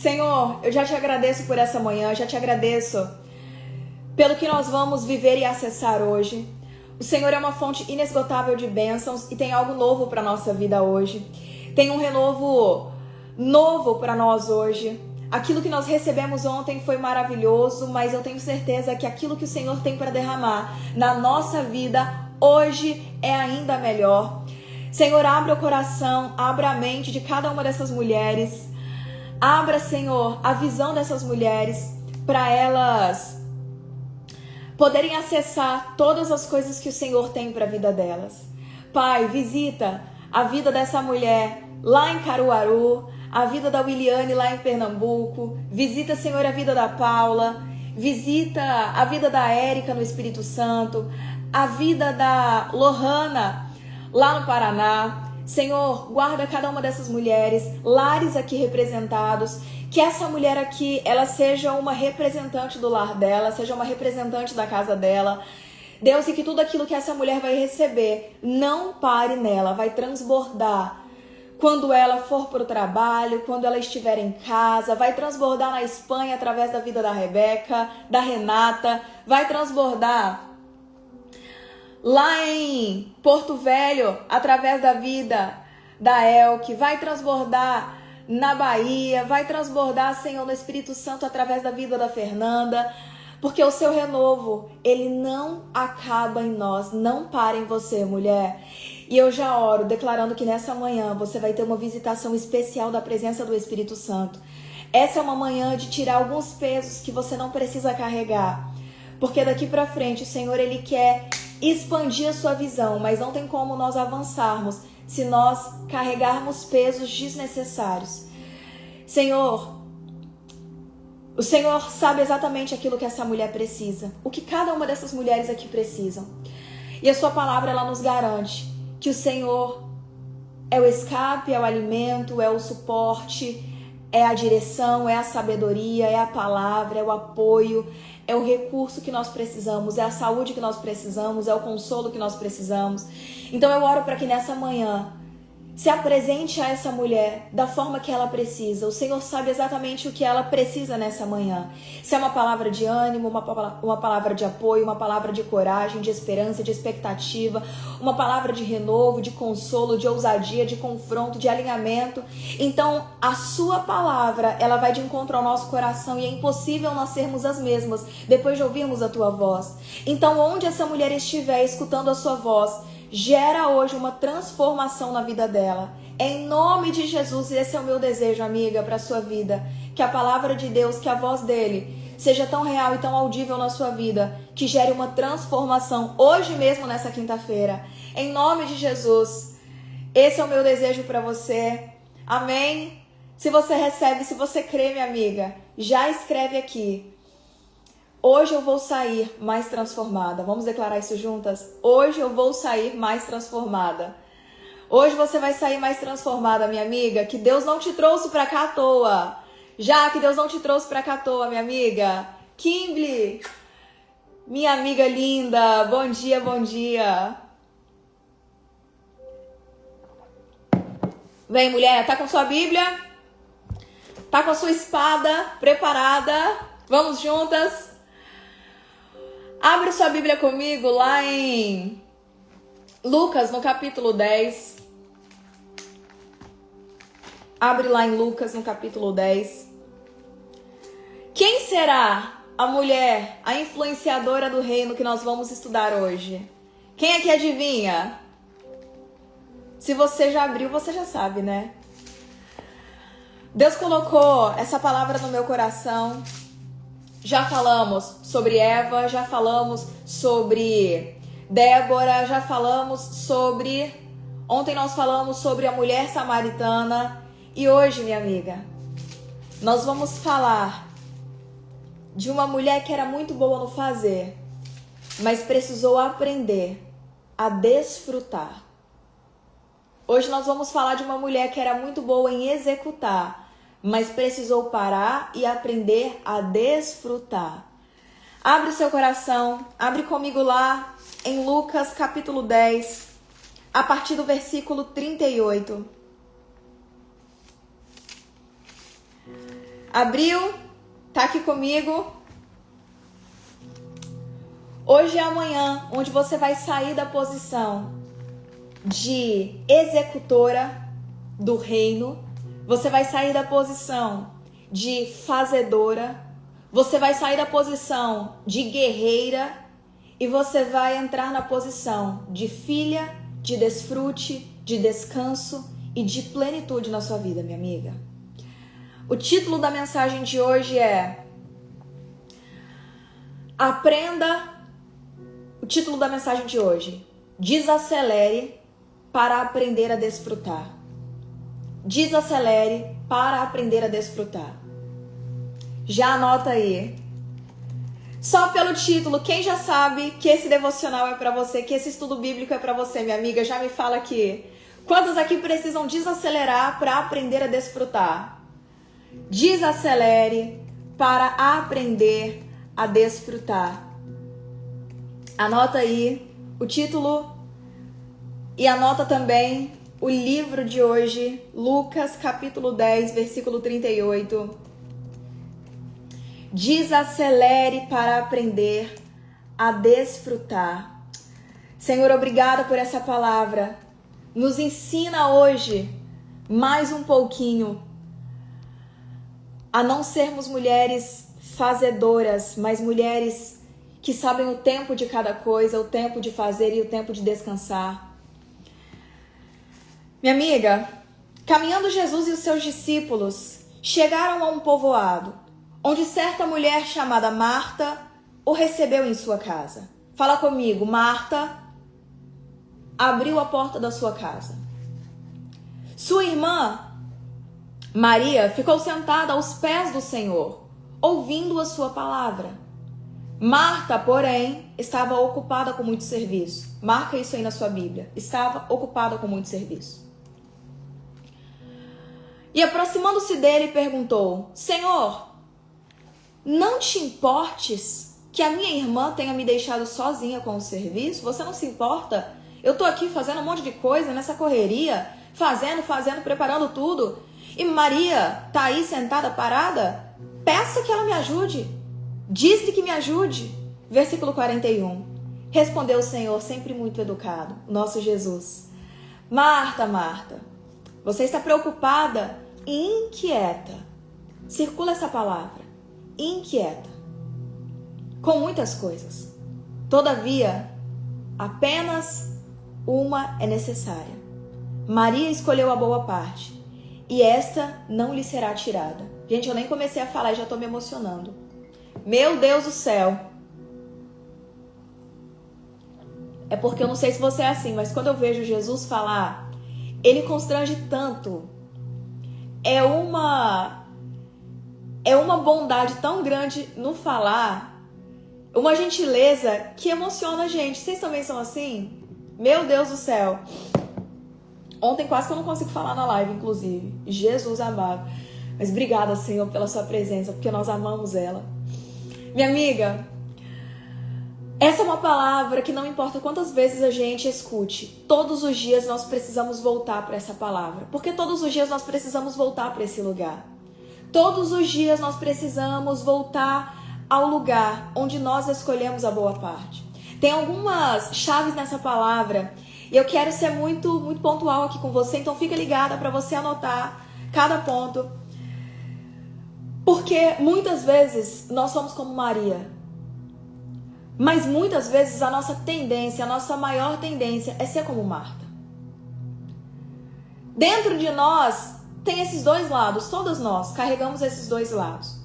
Senhor, eu já te agradeço por essa manhã, já te agradeço pelo que nós vamos viver e acessar hoje. O Senhor é uma fonte inesgotável de bênçãos e tem algo novo para a nossa vida hoje. Tem um renovo novo para nós hoje. Aquilo que nós recebemos ontem foi maravilhoso, mas eu tenho certeza que aquilo que o Senhor tem para derramar na nossa vida hoje é ainda melhor. Senhor, abra o coração, abra a mente de cada uma dessas mulheres. Abra, Senhor, a visão dessas mulheres para elas poderem acessar todas as coisas que o Senhor tem para a vida delas. Pai, visita a vida dessa mulher lá em Caruaru, a vida da Williane lá em Pernambuco. Visita, Senhor, a vida da Paula. Visita a vida da Érica no Espírito Santo. A vida da Lohana lá no Paraná. Senhor, guarda cada uma dessas mulheres, lares aqui representados, que essa mulher aqui, ela seja uma representante do lar dela, seja uma representante da casa dela. Deus, e que tudo aquilo que essa mulher vai receber não pare nela, vai transbordar quando ela for para o trabalho, quando ela estiver em casa, vai transbordar na Espanha através da vida da Rebeca, da Renata, vai transbordar lá em Porto Velho, através da vida da Elke, vai transbordar na Bahia, vai transbordar, Senhor, no Espírito Santo, através da vida da Fernanda, porque o seu renovo, ele não acaba em nós, não para em você, mulher. E eu já oro, declarando que nessa manhã você vai ter uma visitação especial da presença do Espírito Santo. Essa é uma manhã de tirar alguns pesos que você não precisa carregar, porque daqui pra frente o Senhor, ele quer expandir a sua visão, mas não tem como nós avançarmos se nós carregarmos pesos desnecessários. Senhor, o Senhor sabe exatamente aquilo que essa mulher precisa, o que cada uma dessas mulheres aqui precisam. E a sua palavra, ela nos garante que o Senhor é o escape, é o alimento, é o suporte, é a direção, é a sabedoria, é a palavra, é o apoio, é o recurso que nós precisamos, é a saúde que nós precisamos, é o consolo que nós precisamos. Então eu oro para que nessa manhã se apresente a essa mulher da forma que ela precisa. O Senhor sabe exatamente o que ela precisa nessa manhã. Se é uma palavra de ânimo, uma palavra de apoio, uma palavra de coragem, de esperança, de expectativa, uma palavra de renovo, de consolo, de ousadia, de confronto, de alinhamento. Então, a sua palavra, ela vai de encontro ao nosso coração e é impossível nós sermos as mesmas depois de ouvirmos a tua voz. Então, onde essa mulher estiver escutando a sua voz, gera hoje uma transformação na vida dela. Em nome de Jesus, esse é o meu desejo, amiga, para a sua vida. Que a palavra de Deus, que a voz dele seja tão real e tão audível na sua vida, que gere uma transformação hoje mesmo, nessa quinta-feira. Em nome de Jesus, esse é o meu desejo para você. Amém? Se você recebe, se você crê, minha amiga, já escreve aqui: hoje eu vou sair mais transformada. Vamos declarar isso juntas? Hoje eu vou sair mais transformada. Hoje você vai sair mais transformada, minha amiga. Que Deus não te trouxe pra cá à toa. Já que Deus não te trouxe pra cá à toa, minha amiga. Kimberly, minha amiga linda. Bom dia, bom dia. Vem, mulher. Tá com sua Bíblia? Tá com a sua espada preparada? Vamos juntas? Abre sua Bíblia comigo lá em Lucas, no capítulo 10. Abre lá em Lucas, no capítulo 10. Quem será a mulher, a influenciadora do reino que nós vamos estudar hoje? Quem aqui adivinha? Se você já abriu, você já sabe, né? Deus colocou essa palavra no meu coração. Já falamos sobre Eva, já falamos sobre Débora, já falamos sobre... Ontem nós falamos sobre a mulher samaritana. E hoje, minha amiga, nós vamos falar de uma mulher que era muito boa no fazer, mas precisou aprender a desfrutar. Hoje nós vamos falar de uma mulher que era muito boa em executar, mas precisou parar e aprender a desfrutar. Abre o seu coração, abre comigo lá em Lucas capítulo 10, a partir do versículo 38. Abriu? Tá aqui comigo? Hoje é amanhã, onde você vai sair da posição de executora do reino, você vai sair da posição de fazedora, você vai sair da posição de guerreira e você vai entrar na posição de filha, de desfrute, de descanso e de plenitude na sua vida, minha amiga. O título da mensagem de hoje é O título da mensagem de hoje: desacelere para aprender a desfrutar. Desacelere para aprender a desfrutar. Já anota aí. Só pelo título, quem já sabe que esse devocional é para você, que esse estudo bíblico é para você, minha amiga, já me fala aqui. Quantos aqui precisam desacelerar para aprender a desfrutar? Desacelere para aprender a desfrutar. Anota aí o título e anota também o livro de hoje, Lucas capítulo 10, versículo 38. Desacelere para aprender a desfrutar. Senhor, obrigada por essa palavra. Nos ensina hoje mais um pouquinho a não sermos mulheres fazedoras, mas mulheres que sabem o tempo de cada coisa, o tempo de fazer e o tempo de descansar. Minha amiga, caminhando Jesus e os seus discípulos chegaram a um povoado, onde certa mulher chamada Marta o recebeu em sua casa. Fala comigo, Marta abriu a porta da sua casa. Sua irmã Maria ficou sentada aos pés do Senhor, ouvindo a sua palavra. Marta, porém, estava ocupada com muito serviço. Marca isso aí na sua Bíblia. Estava ocupada com muito serviço. E aproximando-se dele, perguntou: Senhor, não te importes que a minha irmã tenha me deixado sozinha com o serviço? Você não se importa? Eu tô aqui fazendo um monte de coisa nessa correria, fazendo, preparando tudo. E Maria tá aí sentada, parada? Peça que ela me ajude. Diz-lhe que me ajude. Versículo 41. Respondeu o Senhor, sempre muito educado, nosso Jesus: Marta, Marta, você está preocupada e inquieta. Circula essa palavra. Inquieta. Com muitas coisas. Todavia, apenas uma é necessária. Maria escolheu a boa parte, e esta não lhe será tirada. Gente, eu nem comecei a falar e já estou me emocionando. Meu Deus do céu. É porque eu não sei se você é assim, mas quando eu vejo Jesus falar, ele constrange tanto. É uma bondade tão grande no falar, uma gentileza que emociona a gente. Vocês também são assim? Meu Deus do céu. Ontem quase que eu não consigo falar na live, inclusive. Jesus amado. Mas obrigada, Senhor, pela sua presença, porque nós amamos ela. Minha amiga, essa é uma palavra que não importa quantas vezes a gente escute, todos os dias nós precisamos voltar para essa palavra. Porque todos os dias nós precisamos voltar para esse lugar. Todos os dias nós precisamos voltar ao lugar onde nós escolhemos a boa parte. Tem algumas chaves nessa palavra e eu quero ser muito pontual aqui com você, então fica ligada para você anotar cada ponto. Porque muitas vezes nós somos como Maria, mas muitas vezes a nossa tendência, a nossa maior tendência é ser como Marta. Dentro de nós tem esses dois lados, todos nós carregamos esses dois lados.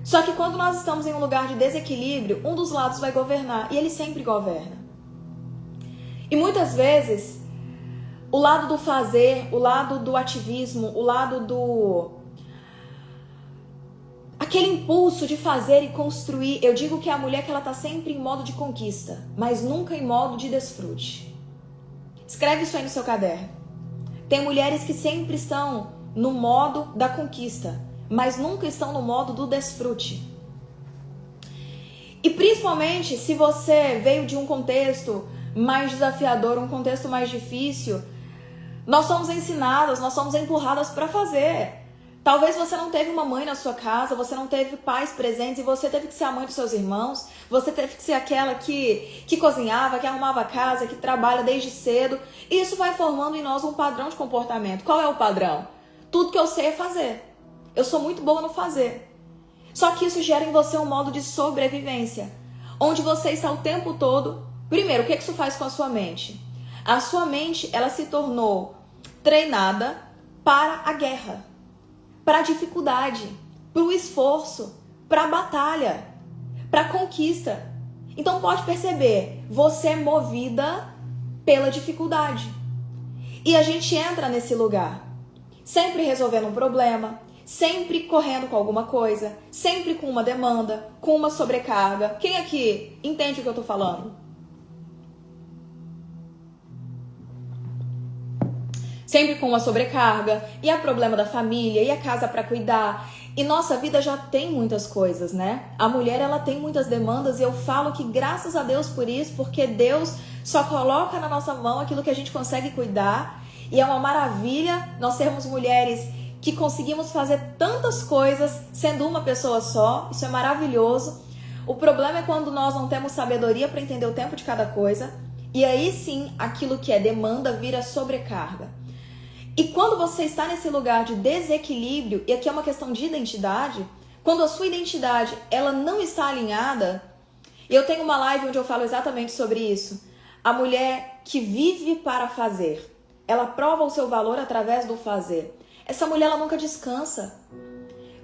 Só que quando nós estamos em um lugar de desequilíbrio, um dos lados vai governar, e ele sempre governa. E muitas vezes, o lado do fazer, o lado do ativismo, o lado do... aquele impulso de fazer e construir, eu digo que é a mulher que ela está sempre em modo de conquista, mas nunca em modo de desfrute. Escreve isso aí no seu caderno. Tem mulheres que sempre estão no modo da conquista, mas nunca estão no modo do desfrute. E principalmente se você veio de um contexto mais desafiador, um contexto mais difícil, nós somos ensinadas, nós somos empurradas para fazer. Talvez você não teve uma mãe na sua casa, você não teve pais presentes e você teve que ser a mãe dos seus irmãos, você teve que ser aquela que cozinhava, que arrumava a casa, que trabalha desde cedo. E isso vai formando em nós um padrão de comportamento. Qual é o padrão? Tudo que eu sei é fazer. Eu sou muito boa no fazer. Só que isso gera em você um modo de sobrevivência, onde você está o tempo todo... Primeiro, o que isso faz com a sua mente? A sua mente, ela se tornou treinada para a guerra, para a dificuldade, para o esforço, para a batalha, para a conquista. Então pode perceber, você é movida pela dificuldade. E a gente entra nesse lugar, sempre resolvendo um problema, sempre correndo com alguma coisa, sempre com uma demanda, com uma sobrecarga. Quem aqui entende o que eu tô falando? Sempre com uma sobrecarga, e há problema da família, e a casa para cuidar. E nossa vida já tem muitas coisas, né? A mulher, ela tem muitas demandas, e eu falo que graças a Deus por isso, porque Deus só coloca na nossa mão aquilo que a gente consegue cuidar. E é uma maravilha nós sermos mulheres que conseguimos fazer tantas coisas sendo uma pessoa só. Isso é maravilhoso. O problema é quando nós não temos sabedoria para entender o tempo de cada coisa. E aí sim, aquilo que é demanda vira sobrecarga. E quando você está nesse lugar de desequilíbrio, e aqui é uma questão de identidade, quando a sua identidade ela não está alinhada, e eu tenho uma live onde eu falo exatamente sobre isso, a mulher que vive para fazer, ela prova o seu valor através do fazer. Essa mulher, ela nunca descansa.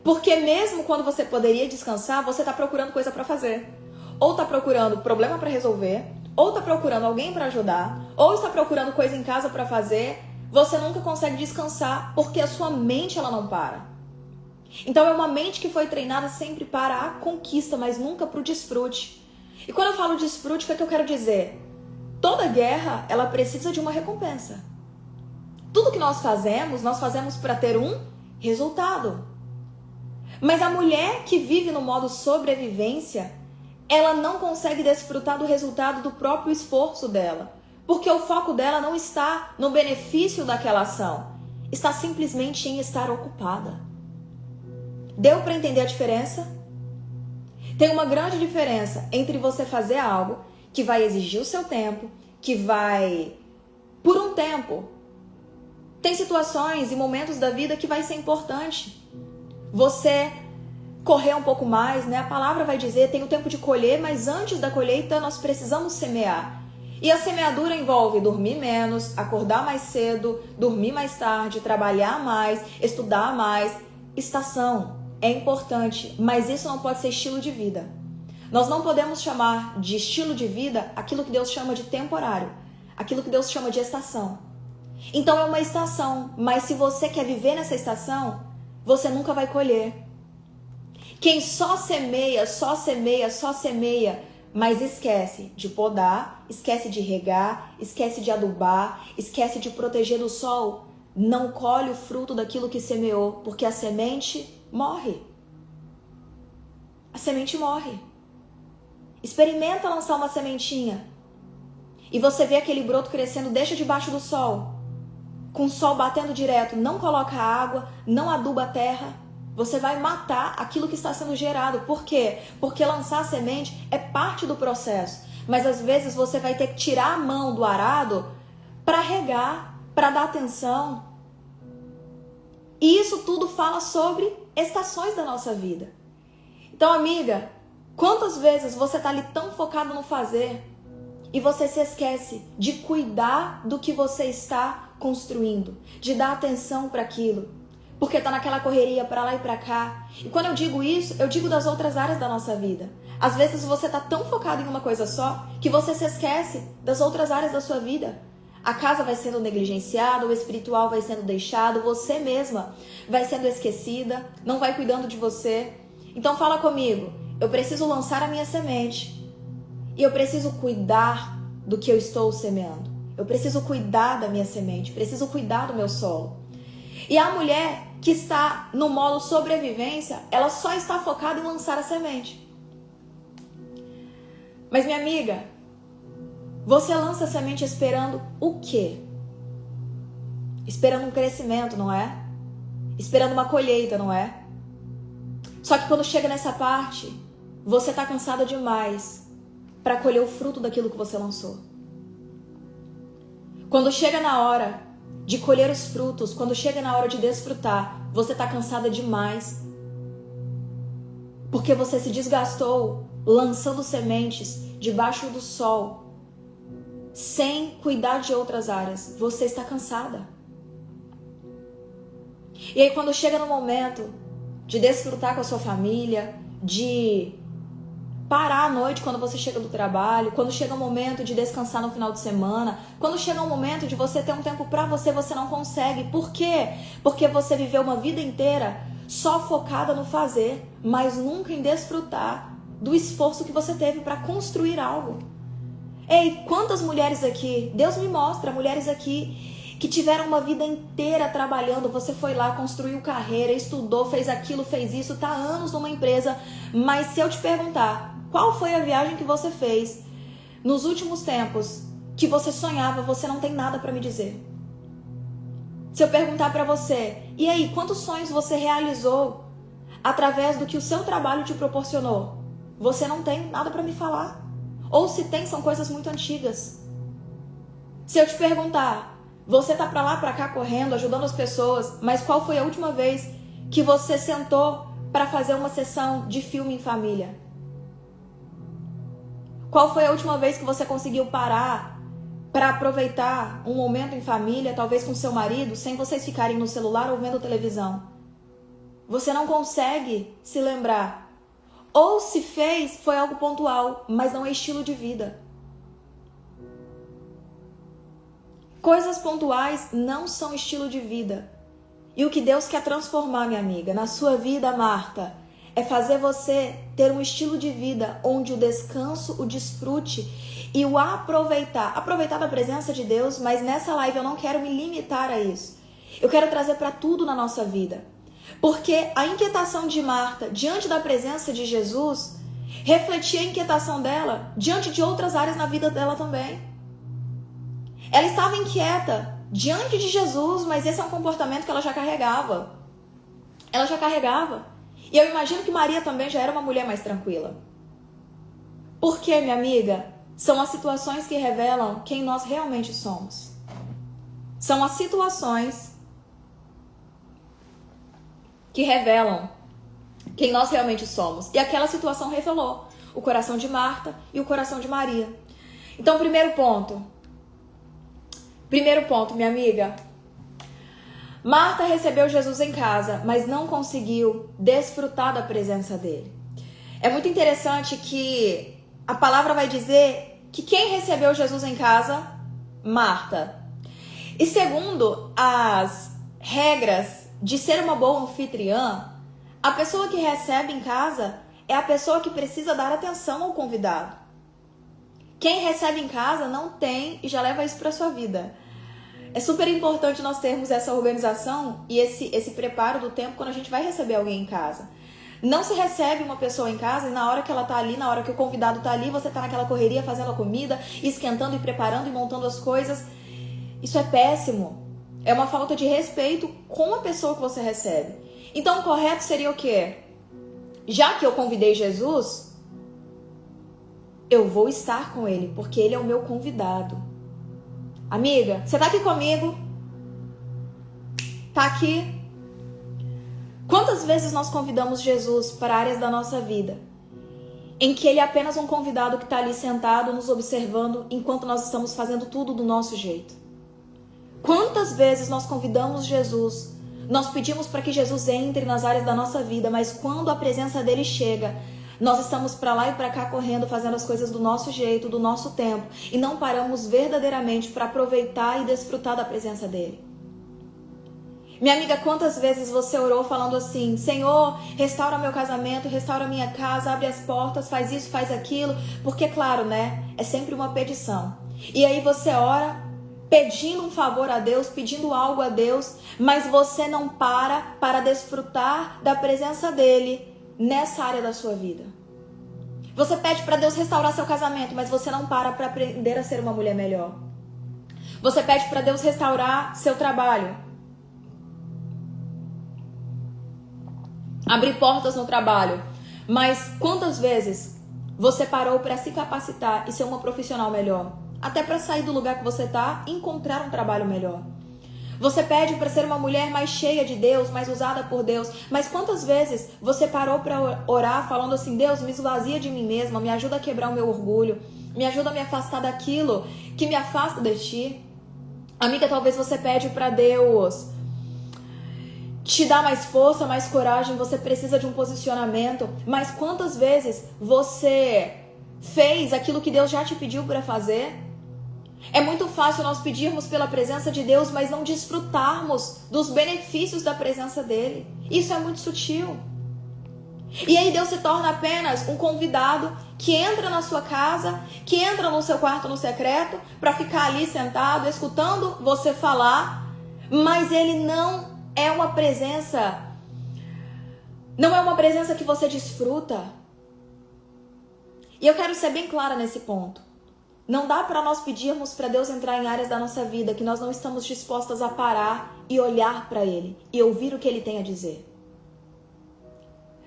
Porque mesmo quando você poderia descansar, você está procurando coisa para fazer. Ou está procurando problema para resolver, ou está procurando alguém para ajudar, ou está procurando coisa em casa para fazer. Você nunca consegue descansar porque a sua mente, ela não para. Então é uma mente que foi treinada sempre para a conquista, mas nunca para o desfrute. E quando eu falo desfrute, o que é que eu quero dizer? Toda guerra, ela precisa de uma recompensa. Tudo que nós fazemos para ter um resultado. Mas a mulher que vive no modo sobrevivência, ela não consegue desfrutar do resultado do próprio esforço dela. Porque o foco dela não está no benefício daquela ação. Está simplesmente em estar ocupada. Deu para entender a diferença? Tem uma grande diferença entre você fazer algo que vai exigir o seu tempo, que vai, por um tempo, tem situações e momentos da vida que vai ser importante. Você correr um pouco mais, né? A palavra vai dizer, tem o tempo de colher, mas antes da colheita nós precisamos semear. E a semeadura envolve dormir menos, acordar mais cedo, dormir mais tarde, trabalhar mais, estudar mais. Estação é importante, mas isso não pode ser estilo de vida. Nós não podemos chamar de estilo de vida aquilo que Deus chama de temporário, aquilo que Deus chama de estação. Então é uma estação, mas se você quer viver nessa estação, você nunca vai colher. Quem só semeia, mas esquece de podar, esquece de regar, esquece de adubar, esquece de proteger do sol, não colhe o fruto daquilo que semeou, porque a semente morre. A semente morre. Experimenta lançar uma sementinha e você vê aquele broto crescendo, deixa debaixo do sol, com o sol batendo direto, não coloca água, não aduba a terra. Você vai matar aquilo que está sendo gerado. Por quê? Porque lançar a semente é parte do processo. Mas às vezes você vai ter que tirar a mão do arado para regar, para dar atenção. E isso tudo fala sobre estações da nossa vida. Então, amiga, quantas vezes você está ali tão focado no fazer e você se esquece de cuidar do que você está construindo, de dar atenção para aquilo? Porque tá naquela correria para lá e para cá. E quando eu digo isso, eu digo das outras áreas da nossa vida. Às vezes você tá tão focado em uma coisa só que você se esquece das outras áreas da sua vida. A casa vai sendo negligenciada, o espiritual vai sendo deixado, você mesma vai sendo esquecida, não vai cuidando de você. Então fala comigo, eu preciso lançar a minha semente. E eu preciso cuidar do que eu estou semeando. Eu preciso cuidar da minha semente, preciso cuidar do meu solo. E a mulher que está no modo sobrevivência, ela só está focada em lançar a semente. Mas minha amiga, você lança a semente esperando o quê? Esperando um crescimento, não é? esperando uma colheita, não é? Só que quando chega nessa parte, você está cansada demais para colher o fruto daquilo que você lançou. Quando chega na hora de colher os frutos, quando chega na hora de desfrutar, você está cansada demais. Porque você se desgastou lançando sementes debaixo do sol, sem cuidar de outras áreas. Você está cansada. E aí quando chega no momento de desfrutar com a sua família, de parar à noite quando você chega do trabalho, quando chega o momento de descansar no final de semana, quando chega o momento de você ter um tempo pra você, você não consegue. Por quê? Porque você viveu uma vida inteira só focada no fazer, mas nunca em desfrutar do esforço que você teve para construir algo. Ei, quantas mulheres aqui, Deus me mostra, mulheres aqui que tiveram uma vida inteira trabalhando, você foi lá, construiu carreira, estudou, fez aquilo, fez isso, tá há anos numa empresa, mas se eu te perguntar, qual foi a viagem que você fez nos últimos tempos que você sonhava, você não tem nada para me dizer. Se eu perguntar para você, e aí, quantos sonhos você realizou através do que o seu trabalho te proporcionou? Você não tem nada para me falar. Ou se tem, são coisas muito antigas. Se eu te perguntar, você tá pra lá, pra cá correndo, ajudando as pessoas, mas qual foi a última vez que você sentou para fazer uma sessão de filme em família? Qual foi a última vez que você conseguiu parar para aproveitar um momento em família, talvez com seu marido, sem vocês ficarem no celular ou vendo televisão? Você não consegue se lembrar. Ou se fez, foi algo pontual, mas não é estilo de vida. Coisas pontuais não são estilo de vida. E o que Deus quer transformar, minha amiga, na sua vida, Marta, é fazer você ter um estilo de vida onde o descanso, o desfrute e o aproveitar da presença de Deus, mas nessa live eu não quero me limitar a isso. Eu quero trazer para tudo na nossa vida. Porque a inquietação de Marta diante da presença de Jesus refletia a inquietação dela diante de outras áreas na vida dela também. Ela estava inquieta diante de Jesus, mas esse é um comportamento que ela já carregava. Ela já carregava. E eu imagino que Maria também já era uma mulher mais tranquila. Por quê, minha amiga? São as situações que revelam quem nós realmente somos. São as situações que revelam quem nós realmente somos. E aquela situação revelou o coração de Marta e o coração de Maria. Então, primeiro ponto, minha amiga. Marta recebeu Jesus em casa, mas não conseguiu desfrutar da presença dele. É muito interessante que a palavra vai dizer que quem recebeu Jesus em casa? Marta. E segundo as regras de ser uma boa anfitriã, a pessoa que recebe em casa é a pessoa que precisa dar atenção ao convidado. Quem recebe em casa não tem e já leva isso para sua vida. É super importante nós termos essa organização e esse preparo do tempo quando a gente vai receber alguém em casa. Não se recebe uma pessoa em casa e na hora que ela tá ali, na hora que o convidado tá ali, você tá naquela correria fazendo a comida, esquentando e preparando e montando as coisas. Isso é péssimo. É uma falta de respeito com a pessoa que você recebe. Então o correto seria o quê? Já que eu convidei Jesus, eu vou estar com ele, porque ele é o meu convidado. Amiga, você tá aqui comigo? Tá aqui? Quantas vezes nós convidamos Jesus para áreas da nossa vida em que ele é apenas um convidado que está ali sentado nos observando enquanto nós estamos fazendo tudo do nosso jeito? Quantas vezes nós convidamos Jesus, nós pedimos para que Jesus entre nas áreas da nossa vida, mas quando a presença dele chega, nós estamos para lá e para cá correndo, fazendo as coisas do nosso jeito, do nosso tempo, e não paramos verdadeiramente para aproveitar e desfrutar da presença dele. Minha amiga, quantas vezes você orou falando assim: Senhor, restaura meu casamento, restaura minha casa, abre as portas, faz isso, faz aquilo, porque claro, né, é sempre uma petição. E aí você ora pedindo um favor a Deus, pedindo algo a Deus, mas você não para desfrutar da presença dele nessa área da sua vida. Você pede para Deus restaurar seu casamento, mas você não para aprender a ser uma mulher melhor. Você pede para Deus restaurar seu trabalho, abrir portas no trabalho. Mas quantas vezes você parou para se capacitar e ser uma profissional melhor? Até para sair do lugar que você está e encontrar um trabalho melhor. Você pede para ser uma mulher mais cheia de Deus, mais usada por Deus. Mas quantas vezes você parou para orar falando assim: Deus, me esvazia de mim mesma, me ajuda a quebrar o meu orgulho, me ajuda a me afastar daquilo que me afasta de ti. Amiga, talvez você pede para Deus te dar mais força, mais coragem, você precisa de um posicionamento. Mas quantas vezes você fez aquilo que Deus já te pediu para fazer? É muito fácil nós pedirmos pela presença de Deus, mas não desfrutarmos dos benefícios da presença dele. Isso é muito sutil. E aí Deus se torna apenas um convidado que entra na sua casa, que entra no seu quarto no secreto, para ficar ali sentado, escutando você falar, mas ele não é uma presença que você desfruta. E eu quero ser bem clara nesse ponto. Não dá para nós pedirmos para Deus entrar em áreas da nossa vida que nós não estamos dispostas a parar e olhar para Ele e ouvir o que Ele tem a dizer.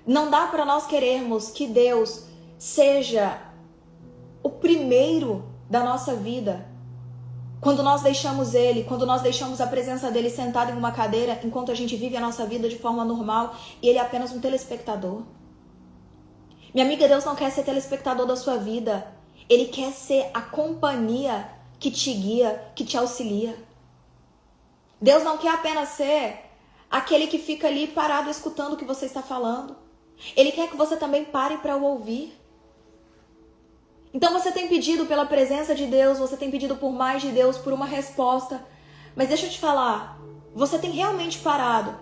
Não dá para nós querermos que Deus seja o primeiro da nossa vida quando nós deixamos Ele, quando nós deixamos a presença dEle sentado em uma cadeira enquanto a gente vive a nossa vida de forma normal e Ele é apenas um telespectador. Minha amiga, Deus não quer ser telespectador da sua vida. Ele quer ser a companhia que te guia, que te auxilia. Deus não quer apenas ser aquele que fica ali parado escutando o que você está falando. Ele quer que você também pare para o ouvir. Então você tem pedido pela presença de Deus, você tem pedido por mais de Deus, por uma resposta. Mas deixa eu te falar, você tem realmente parado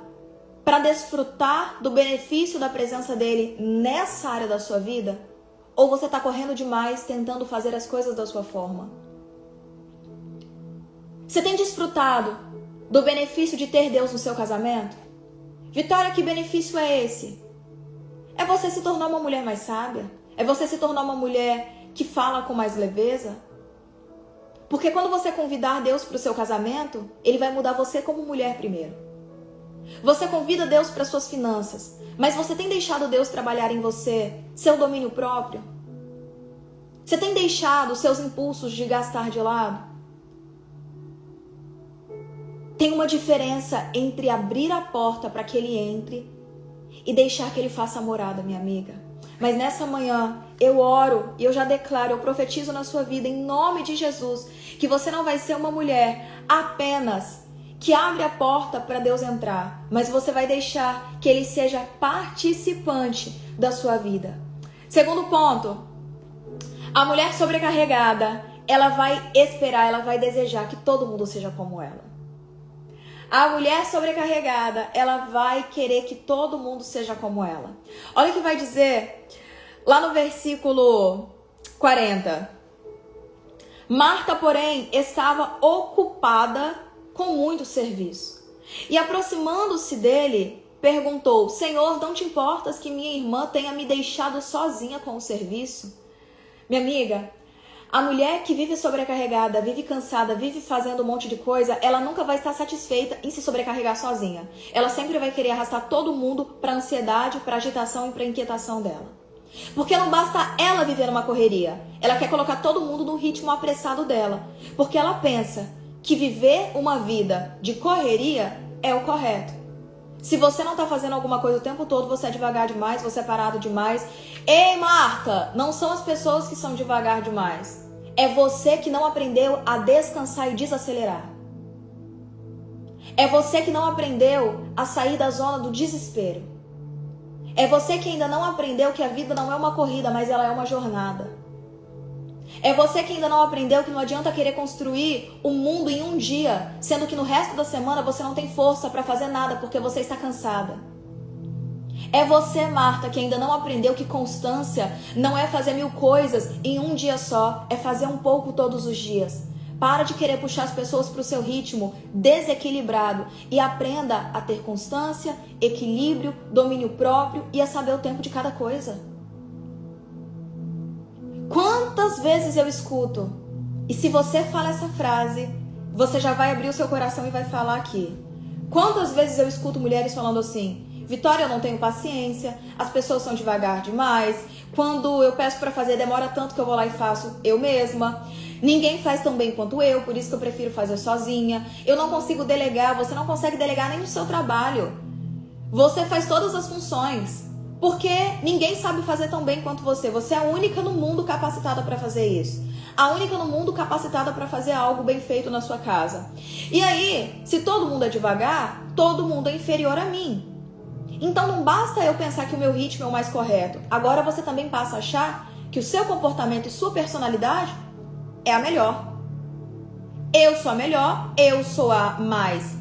para desfrutar do benefício da presença dele nessa área da sua vida? Ou você está correndo demais tentando fazer as coisas da sua forma? Você tem desfrutado do benefício de ter Deus no seu casamento? Vitória, que benefício é esse? É você se tornar uma mulher mais sábia? É você se tornar uma mulher que fala com mais leveza? Porque quando você convidar Deus para o seu casamento, Ele vai mudar você como mulher primeiro. Você convida Deus para suas finanças, mas você tem deixado Deus trabalhar em você, seu domínio próprio? Você tem deixado os seus impulsos de gastar de lado? Tem uma diferença entre abrir a porta para que Ele entre e deixar que Ele faça morada, minha amiga. Mas nessa manhã, eu oro e eu já declaro, eu profetizo na sua vida, em nome de Jesus, que você não vai ser uma mulher apenas que abre a porta para Deus entrar, mas você vai deixar que Ele seja participante da sua vida. Segundo ponto, a mulher sobrecarregada, ela vai esperar, ela vai desejar que todo mundo seja como ela. A mulher sobrecarregada, ela vai querer que todo mundo seja como ela. Olha o que vai dizer lá no versículo 40. Marta, porém, estava ocupada com muito serviço. E aproximando-se dele, perguntou: Senhor, não te importas que minha irmã tenha me deixado sozinha com o serviço? Minha amiga, a mulher que vive sobrecarregada, vive cansada, vive fazendo um monte de coisa, ela nunca vai estar satisfeita em se sobrecarregar sozinha. Ela sempre vai querer arrastar todo mundo para a ansiedade, para a agitação e para a inquietação dela. Porque não basta ela viver uma correria. Ela quer colocar todo mundo no ritmo apressado dela. Porque ela pensa que viver uma vida de correria é o correto. Se você não está fazendo alguma coisa o tempo todo, você é devagar demais, você é parado demais. Ei, Marta, não são as pessoas que são devagar demais. É você que não aprendeu a descansar e desacelerar. É você que não aprendeu a sair da zona do desespero. É você que ainda não aprendeu que a vida não é uma corrida, mas ela é uma jornada. É você que ainda não aprendeu que não adianta querer construir o mundo em um dia, sendo que no resto da semana você não tem força para fazer nada porque você está cansada. É você, Marta, que ainda não aprendeu que constância não é fazer 1000 coisas em um dia só, é fazer um pouco todos os dias. Para de querer puxar as pessoas para o seu ritmo desequilibrado e aprenda a ter constância, equilíbrio, domínio próprio e a saber o tempo de cada coisa. Quantas vezes eu escuto, e se você fala essa frase, você já vai abrir o seu coração e vai falar aqui. Quantas vezes eu escuto mulheres falando assim: Vitória, eu não tenho paciência, as pessoas são devagar demais, quando eu peço pra fazer demora tanto que eu vou lá e faço eu mesma. Ninguém faz tão bem quanto eu, por isso que eu prefiro fazer sozinha. Eu não consigo delegar, você não consegue delegar nem no seu trabalho. Você faz todas as funções, porque ninguém sabe fazer tão bem quanto você. Você é a única no mundo capacitada para fazer isso. A única no mundo capacitada para fazer algo bem feito na sua casa. E aí, se todo mundo é devagar, todo mundo é inferior a mim. Então não basta eu pensar que o meu ritmo é o mais correto. Agora você também passa a achar que o seu comportamento e sua personalidade é a melhor. Eu sou a melhor, eu sou a mais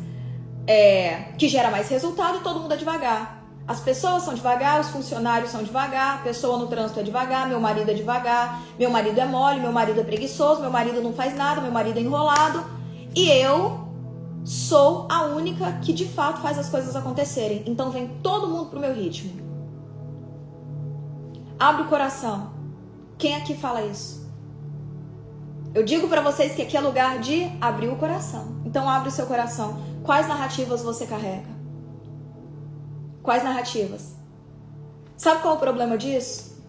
que gera mais resultado e todo mundo é devagar. As pessoas são devagar, os funcionários são devagar, a pessoa no trânsito é devagar, meu marido é devagar, meu marido é mole, meu marido é preguiçoso, meu marido não faz nada, meu marido é enrolado. E eu sou a única que de fato faz as coisas acontecerem. Então vem todo mundo pro meu ritmo. Abre o coração. Quem aqui fala isso? Eu digo pra vocês que aqui é lugar de abrir o coração. Então abre o seu coração. Quais narrativas você carrega? Quais narrativas? Sabe qual é o problema disso?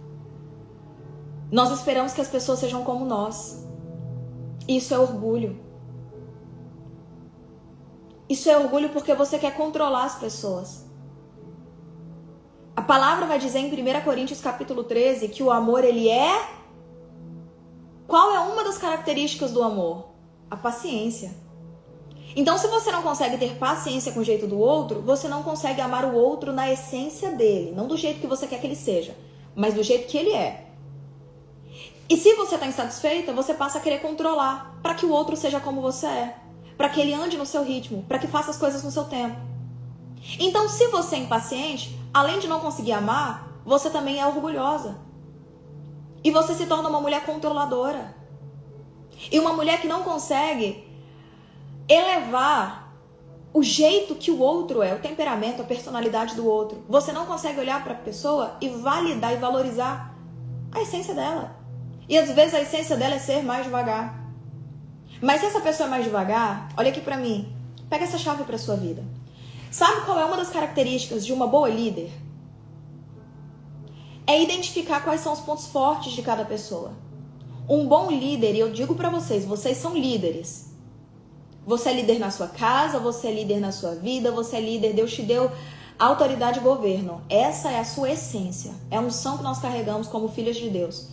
Nós esperamos que as pessoas sejam como nós. Isso é orgulho. Isso é orgulho porque você quer controlar as pessoas. A palavra vai dizer em 1 Coríntios capítulo 13 que o amor, ele é... Qual é uma das características do amor? A paciência. Então, se você não consegue ter paciência com o jeito do outro, você não consegue amar o outro na essência dele. Não do jeito que você quer que ele seja, mas do jeito que ele é. E se você está insatisfeita, você passa a querer controlar para que o outro seja como você é. Para que ele ande no seu ritmo, para que faça as coisas no seu tempo. Então, se você é impaciente, além de não conseguir amar, você também é orgulhosa. E você se torna uma mulher controladora. E uma mulher que não consegue elevar o jeito que o outro é, o temperamento, a personalidade do outro. Você não consegue olhar para a pessoa e validar e valorizar a essência dela. E às vezes a essência dela é ser mais devagar. Mas se essa pessoa é mais devagar, olha aqui pra mim, pega essa chave pra sua vida. Sabe qual é uma das características de uma boa líder? É identificar quais são os pontos fortes de cada pessoa. Um bom líder, e eu digo pra vocês, vocês são líderes. Você é líder na sua casa, você é líder na sua vida, você é líder, Deus te deu autoridade e governo. Essa é a sua essência, é a unção que nós carregamos como filhas de Deus.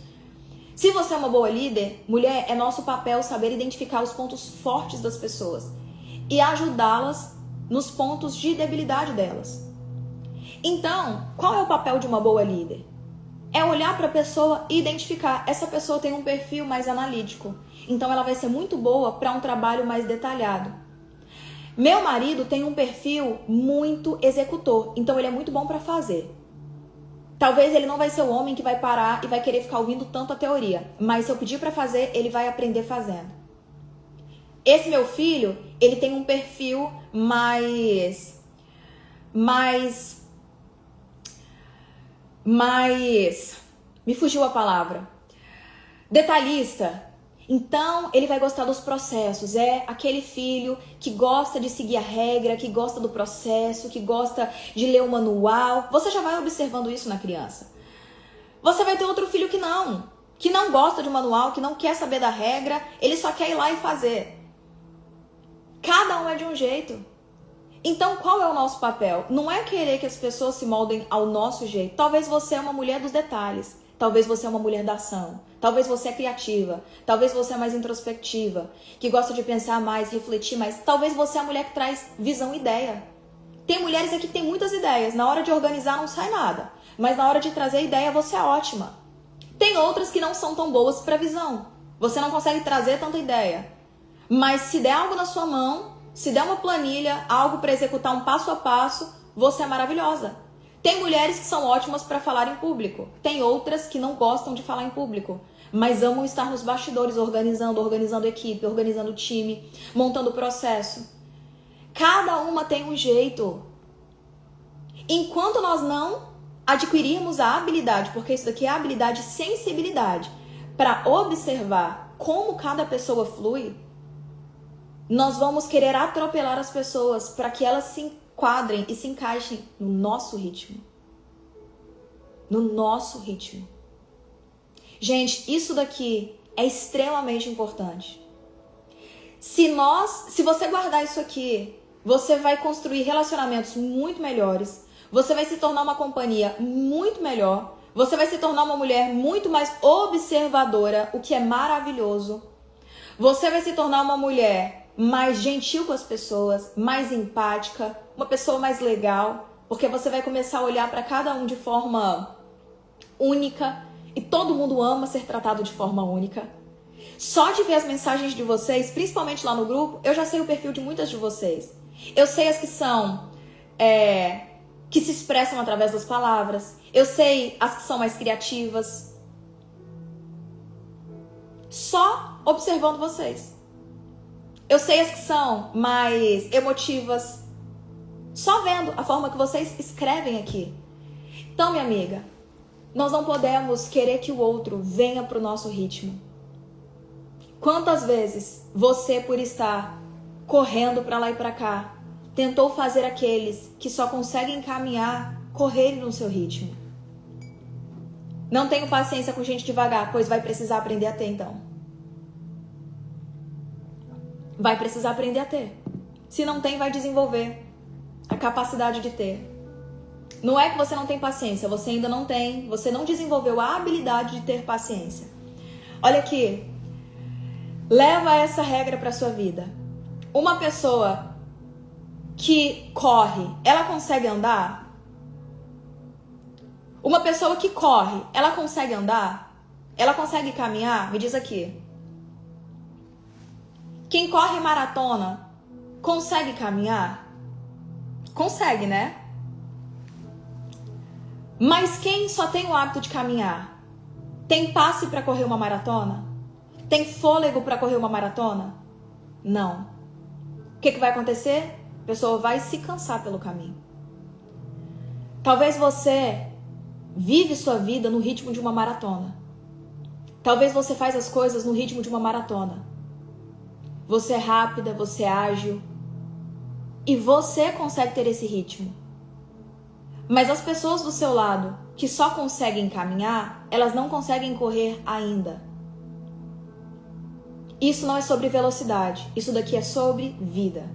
Se você é uma boa líder, mulher, é nosso papel saber identificar os pontos fortes das pessoas e ajudá-las nos pontos de debilidade delas. Então, qual é o papel de uma boa líder? É olhar para a pessoa e identificar. Essa pessoa tem um perfil mais analítico, então ela vai ser muito boa para um trabalho mais detalhado. Meu marido tem um perfil muito executor, então ele é muito bom para fazer. Talvez ele não vai ser o homem que vai parar e vai querer ficar ouvindo tanto a teoria. Mas se eu pedir para fazer, ele vai aprender fazendo. Esse meu filho, ele tem um perfil mais me fugiu a palavra. Detalhista. Então, ele vai gostar dos processos. É aquele filho que gosta de seguir a regra, que gosta do processo, que gosta de ler o manual. Você já vai observando isso na criança. Você vai ter outro filho que não gosta de manual, que não quer saber da regra, ele só quer ir lá e fazer. Cada um é de um jeito. Então, qual é o nosso papel? Não é querer que as pessoas se moldem ao nosso jeito. Talvez você é uma mulher dos detalhes. Talvez você é uma mulher da ação. Talvez você é criativa. Talvez você é mais introspectiva, que gosta de pensar mais, refletir mais. Talvez você é a mulher que traz visão e ideia. Tem mulheres aqui que têm muitas ideias. Na hora de organizar não sai nada. Mas na hora de trazer ideia você é ótima. Tem outras que não são tão boas para visão. Você não consegue trazer tanta ideia. Mas se der algo na sua mão, se der uma planilha, algo para executar um passo a passo, você é maravilhosa. Tem mulheres que são ótimas para falar em público. Tem outras que não gostam de falar em público, mas amam estar nos bastidores, organizando equipe, organizando time, montando processo. Cada uma tem um jeito. Enquanto nós não adquirirmos a habilidade, porque isso daqui é habilidade e sensibilidade, para observar como cada pessoa flui, nós vamos querer atropelar as pessoas para que elas enquadrem e se encaixem no nosso ritmo. No nosso ritmo. Gente, isso daqui é extremamente importante. Se você guardar isso aqui, você vai construir relacionamentos muito melhores. Você vai se tornar uma companhia muito melhor. Você vai se tornar uma mulher muito mais observadora, o que é maravilhoso. Você vai se tornar uma mulher mais gentil com as pessoas, mais empática, uma pessoa mais legal, porque você vai começar a olhar para cada um de forma única e todo mundo ama ser tratado de forma única. Só de ver as mensagens de vocês, principalmente lá no grupo, eu já sei o perfil de muitas de vocês. Eu sei as que são que se expressam através das palavras. Eu sei as que são mais criativas. Só observando vocês. Eu sei as que são mais emotivas. Só vendo a forma que vocês escrevem aqui. Então, minha amiga, nós não podemos querer que o outro venha para o nosso ritmo. Quantas vezes você, por estar correndo para lá e para cá, tentou fazer aqueles que só conseguem caminhar correrem no seu ritmo? Não tenho paciência com gente devagar, pois vai precisar aprender a ter então. Vai precisar aprender a ter. Se não tem, vai desenvolver a capacidade de ter. Não é que você não tem paciência, você ainda não tem, você não desenvolveu a habilidade de ter paciência. Olha aqui, leva essa regra para sua vida. Uma pessoa que corre, ela consegue andar? Uma pessoa que corre, ela consegue andar? Ela consegue caminhar? Me diz aqui. Quem corre maratona, consegue caminhar? Consegue, né? Mas quem só tem o hábito de caminhar, tem passe para correr uma maratona? Tem fôlego para correr uma maratona? Não. O que vai acontecer? A pessoa vai se cansar pelo caminho. Talvez você vive sua vida no ritmo de uma maratona. Talvez você faz as coisas no ritmo de uma maratona. Você é rápida, você é ágil. E você consegue ter esse ritmo. Mas as pessoas do seu lado que só conseguem caminhar, elas não conseguem correr ainda. Isso não é sobre velocidade. Isso daqui é sobre vida.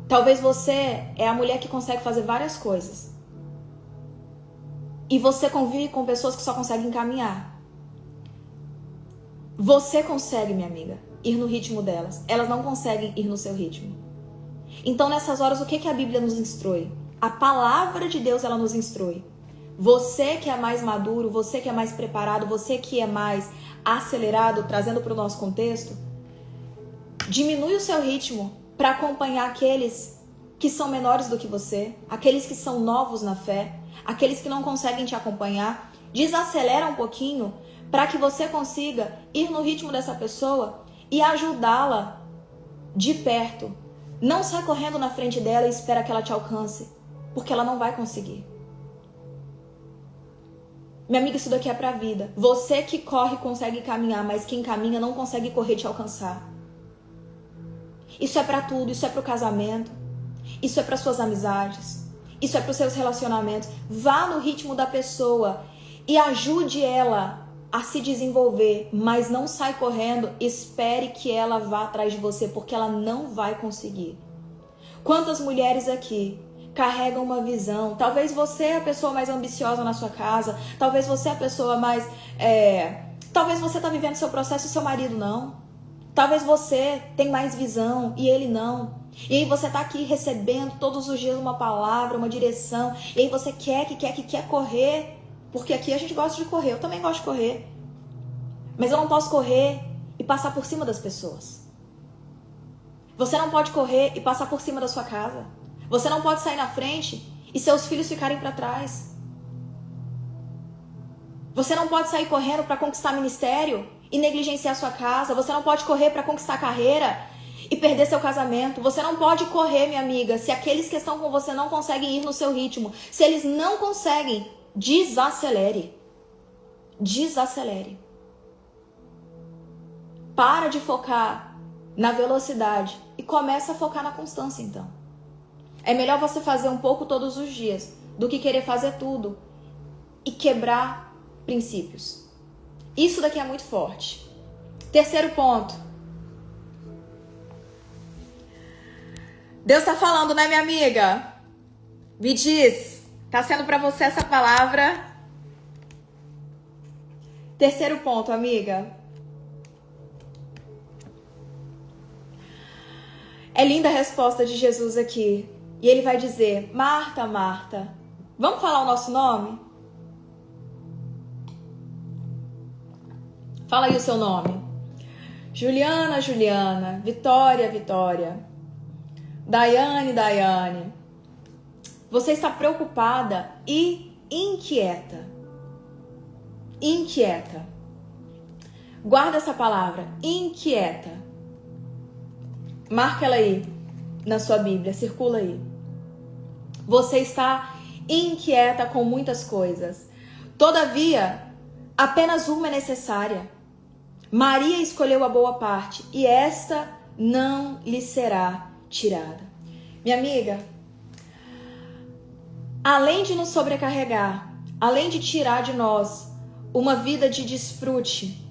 Talvez você é a mulher que consegue fazer várias coisas. E você convive com pessoas que só conseguem caminhar. Você consegue, minha amiga, ir no ritmo delas. Elas não conseguem ir no seu ritmo. Então, nessas horas, o que a Bíblia nos instrui? A palavra de Deus, ela nos instrui. Você que é mais maduro, você que é mais preparado, você que é mais acelerado, trazendo para o nosso contexto, diminui o seu ritmo para acompanhar aqueles que são menores do que você, aqueles que são novos na fé, aqueles que não conseguem te acompanhar. Desacelera um pouquinho para que você consiga ir no ritmo dessa pessoa e ajudá-la de perto. Não sai correndo na frente dela e espera que ela te alcance, porque ela não vai conseguir. Minha amiga, isso daqui é pra vida. Você que corre consegue caminhar, mas quem caminha não consegue correr te alcançar. Isso é pra tudo, isso é pro casamento, isso é para suas amizades, isso é para os seus relacionamentos. Vá no ritmo da pessoa e ajude ela a se desenvolver, mas não sai correndo, espere que ela vá atrás de você, porque ela não vai conseguir. Quantas mulheres aqui carregam uma visão? Talvez você é a pessoa mais ambiciosa na sua casa, talvez você é a pessoa mais... talvez você está vivendo seu processo e seu marido não. Talvez você tem mais visão e ele não. E aí você está aqui recebendo todos os dias uma palavra, uma direção, e aí você quer correr, porque aqui a gente gosta de correr, eu também gosto de correr. Mas eu não posso correr e passar por cima das pessoas. Você não pode correr e passar por cima da sua casa. Você não pode sair na frente e seus filhos ficarem para trás. Você não pode sair correndo para conquistar ministério e negligenciar sua casa. Você não pode correr para conquistar carreira e perder seu casamento. Você não pode correr, minha amiga, se aqueles que estão com você não conseguem ir no seu ritmo. Se eles não conseguem, desacelere. Desacelere. Para de focar na velocidade e começa a focar na constância, então. É melhor você fazer um pouco todos os dias do que querer fazer tudo e quebrar princípios. Isso daqui é muito forte. Terceiro ponto. Deus está falando, né, minha amiga? Me diz, tá sendo para você essa palavra? Terceiro ponto, amiga. É linda a resposta de Jesus aqui. E ele vai dizer: Marta, Marta, vamos falar o nosso nome? Fala aí o seu nome. Juliana, Juliana. Vitória, Vitória. Daiane, Daiane. Você está preocupada e inquieta. Inquieta. Guarda essa palavra, inquieta. Marca ela aí na sua Bíblia, circula aí. Você está inquieta com muitas coisas. Todavia, apenas uma é necessária. Maria escolheu a boa parte e esta não lhe será tirada. Minha amiga, além de nos sobrecarregar, além de tirar de nós uma vida de desfrute,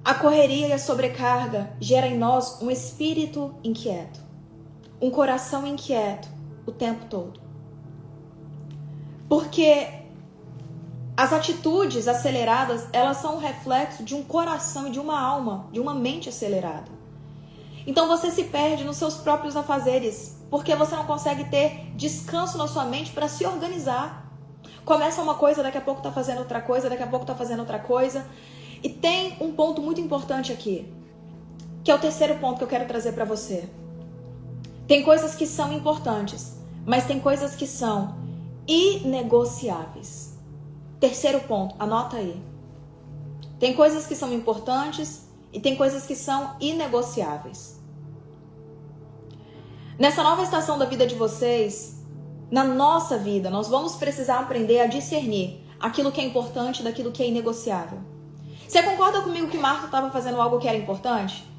a correria e a sobrecarga gera em nós um espírito inquieto, um coração inquieto o tempo todo. Porque as atitudes aceleradas, elas são um reflexo de um coração e de uma alma, de uma mente acelerada. Então você se perde nos seus próprios afazeres, porque você não consegue ter descanso na sua mente para se organizar. Começa uma coisa, daqui a pouco tá fazendo outra coisa, daqui a pouco tá fazendo outra coisa. E tem um ponto muito importante aqui, que é o terceiro ponto que eu quero trazer para você. Tem coisas que são importantes, mas tem coisas que são inegociáveis. Terceiro ponto, anota aí. Tem coisas que são importantes e tem coisas que são inegociáveis. Nessa nova estação da vida de vocês, na nossa vida, nós vamos precisar aprender a discernir aquilo que é importante daquilo que é inegociável. Você concorda comigo que Marta estava fazendo algo que era importante?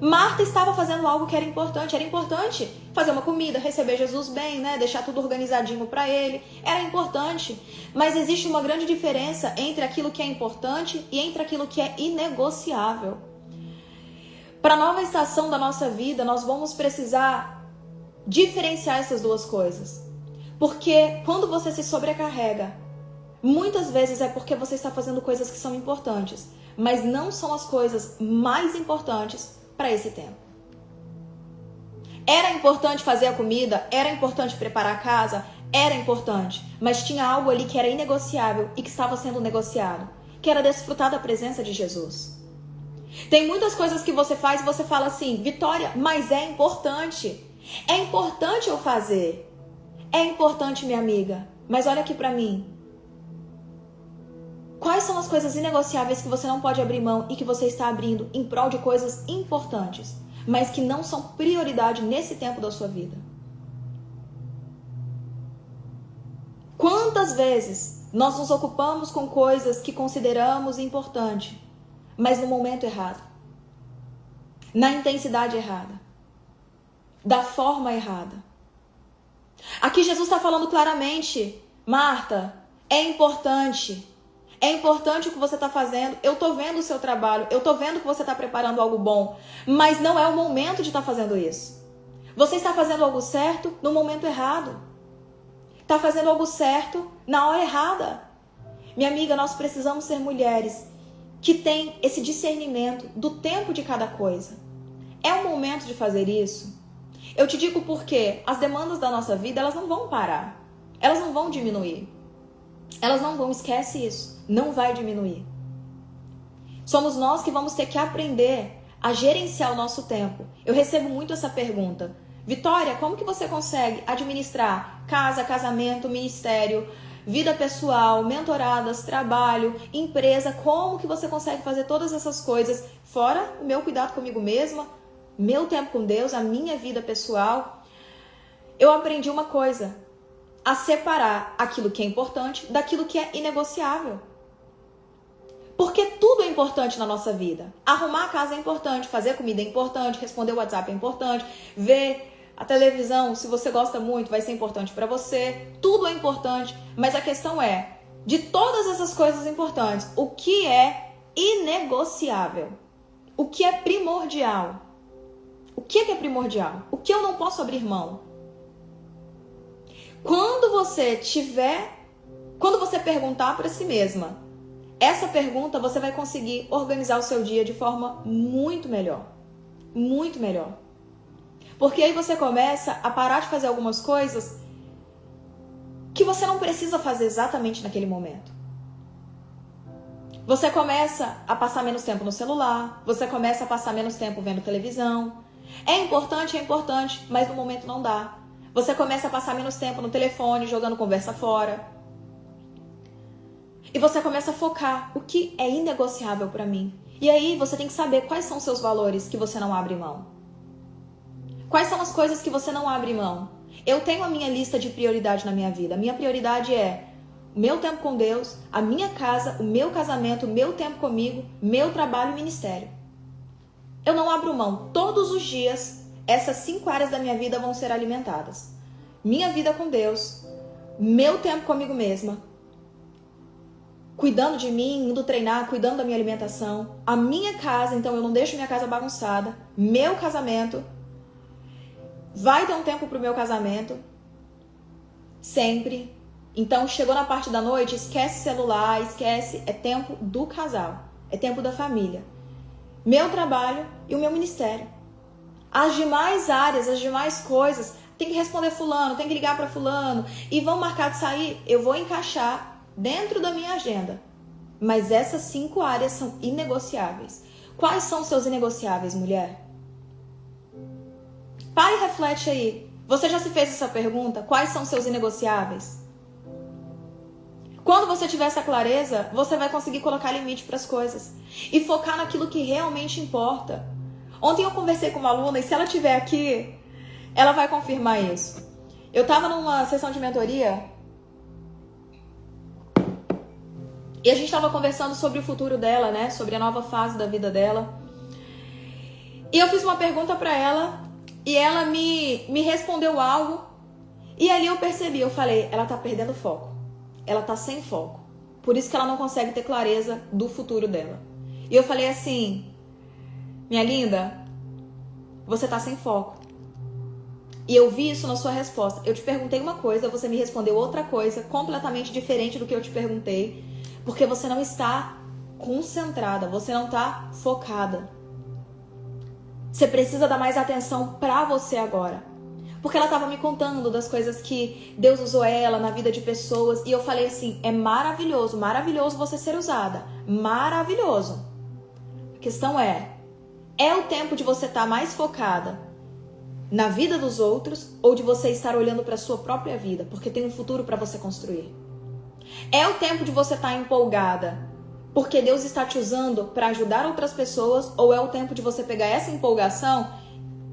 Marta estava fazendo algo que era importante. Era importante fazer uma comida, receber Jesus bem, né? Deixar tudo organizadinho para ele. Era importante. Mas existe uma grande diferença entre aquilo que é importante e entre aquilo que é inegociável. Para a nova estação da nossa vida, nós vamos precisar diferenciar essas duas coisas. Porque quando você se sobrecarrega, muitas vezes é porque você está fazendo coisas que são importantes, mas não são as coisas mais importantes para esse tempo. Era importante fazer a comida, era importante preparar a casa, era importante, mas tinha algo ali que era inegociável e que estava sendo negociado, que era desfrutar da presença de Jesus. Tem muitas coisas que você faz e você fala assim: Vitória, mas é importante. É importante eu fazer. É importante, minha amiga, mas olha aqui para mim. Quais são as coisas inegociáveis que você não pode abrir mão e que você está abrindo em prol de coisas importantes, mas que não são prioridade nesse tempo da sua vida? Quantas vezes nós nos ocupamos com coisas que consideramos importantes, mas no momento errado, na intensidade errada, da forma errada? Aqui Jesus está falando claramente: Marta, é importante. É importante o que você está fazendo. Eu estou vendo o seu trabalho. Eu estou vendo que você está preparando algo bom. Mas não é o momento de estar fazendo isso. Você está fazendo algo certo no momento errado. Está fazendo algo certo na hora errada. Minha amiga, nós precisamos ser mulheres que têm esse discernimento do tempo de cada coisa. É o momento de fazer isso? Eu te digo porque as demandas da nossa vida, elas não vão parar. Elas não vão diminuir. Elas não vão, esquece isso. Não vai diminuir. Somos nós que vamos ter que aprender a gerenciar o nosso tempo. Eu recebo muito essa pergunta: Vitória, como que você consegue administrar casa, casamento, ministério, vida pessoal, mentoradas, trabalho, empresa? Como que você consegue fazer todas essas coisas? Fora o meu cuidado comigo mesma, meu tempo com Deus, a minha vida pessoal. Eu aprendi uma coisa: a separar aquilo que é importante daquilo que é inegociável. Porque tudo é importante na nossa vida. Arrumar a casa é importante, fazer comida é importante, responder o WhatsApp é importante, ver A televisão, se você gosta muito, vai ser importante para você. Tudo é importante, mas a questão é, de todas essas coisas importantes, o que é inegociável? O que é primordial? O que é primordial? O que eu não posso abrir mão? Quando você perguntar para si mesma, essa pergunta você vai conseguir organizar o seu dia de forma muito melhor. Muito melhor. Porque aí você começa a parar de fazer algumas coisas que você não precisa fazer exatamente naquele momento. Você começa a passar menos tempo no celular, você começa a passar menos tempo vendo televisão. É importante, mas no momento não dá. Você começa a passar menos tempo no telefone, jogando conversa fora. E você começa a focar o que é inegociável para mim. E aí você tem que saber quais são os seus valores que você não abre mão. Quais são as coisas que você não abre mão? Eu tenho a minha lista de prioridade na minha vida. A minha prioridade é o meu tempo com Deus, a minha casa, o meu casamento, o meu tempo comigo, meu trabalho e ministério. Eu não abro mão. Todos os dias, essas 5 áreas da minha vida vão ser alimentadas. Minha vida com Deus, meu tempo comigo mesma, cuidando de mim, indo treinar, cuidando da minha alimentação, a minha casa, então eu não deixo minha casa bagunçada, meu casamento, vai ter um tempo pro meu casamento, sempre. Então chegou na parte da noite, esquece celular, esquece, é tempo do casal, é tempo da família. Meu trabalho e o meu ministério. As demais áreas, as demais coisas, tem que responder fulano, tem que ligar para fulano e vão marcar de sair, eu vou encaixar dentro da minha agenda. Mas essas 5 áreas são inegociáveis. Quais são os seus inegociáveis, mulher? Para e reflete aí. Você já se fez essa pergunta? Quais são os seus inegociáveis? Quando você tiver essa clareza, você vai conseguir colocar limite para as coisas e focar naquilo que realmente importa. Ontem eu conversei com uma aluna e se ela estiver aqui, ela vai confirmar isso. Eu estava numa sessão de mentoria e a gente estava conversando sobre o futuro dela, né? Sobre a nova fase da vida dela. E eu fiz uma pergunta para ela e ela me respondeu algo e ali eu percebi, eu falei, ela tá perdendo foco. Ela tá sem foco. Por isso que ela não consegue ter clareza do futuro dela. E eu falei assim, minha linda, você tá sem foco. E eu vi isso na sua resposta. Eu te perguntei uma coisa, você me respondeu outra coisa, completamente diferente do que eu te perguntei. Porque você não está concentrada, você não tá focada. Você precisa dar mais atenção pra você agora. Porque ela estava me contando das coisas que Deus usou ela na vida de pessoas. E eu falei assim, é maravilhoso, maravilhoso você ser usada. Maravilhoso. A questão é o tempo de você estar mais focada na vida dos outros ou de você estar olhando para a sua própria vida? Porque tem um futuro para você construir. É o tempo de você estar empolgada porque Deus está te usando para ajudar outras pessoas ou é o tempo de você pegar essa empolgação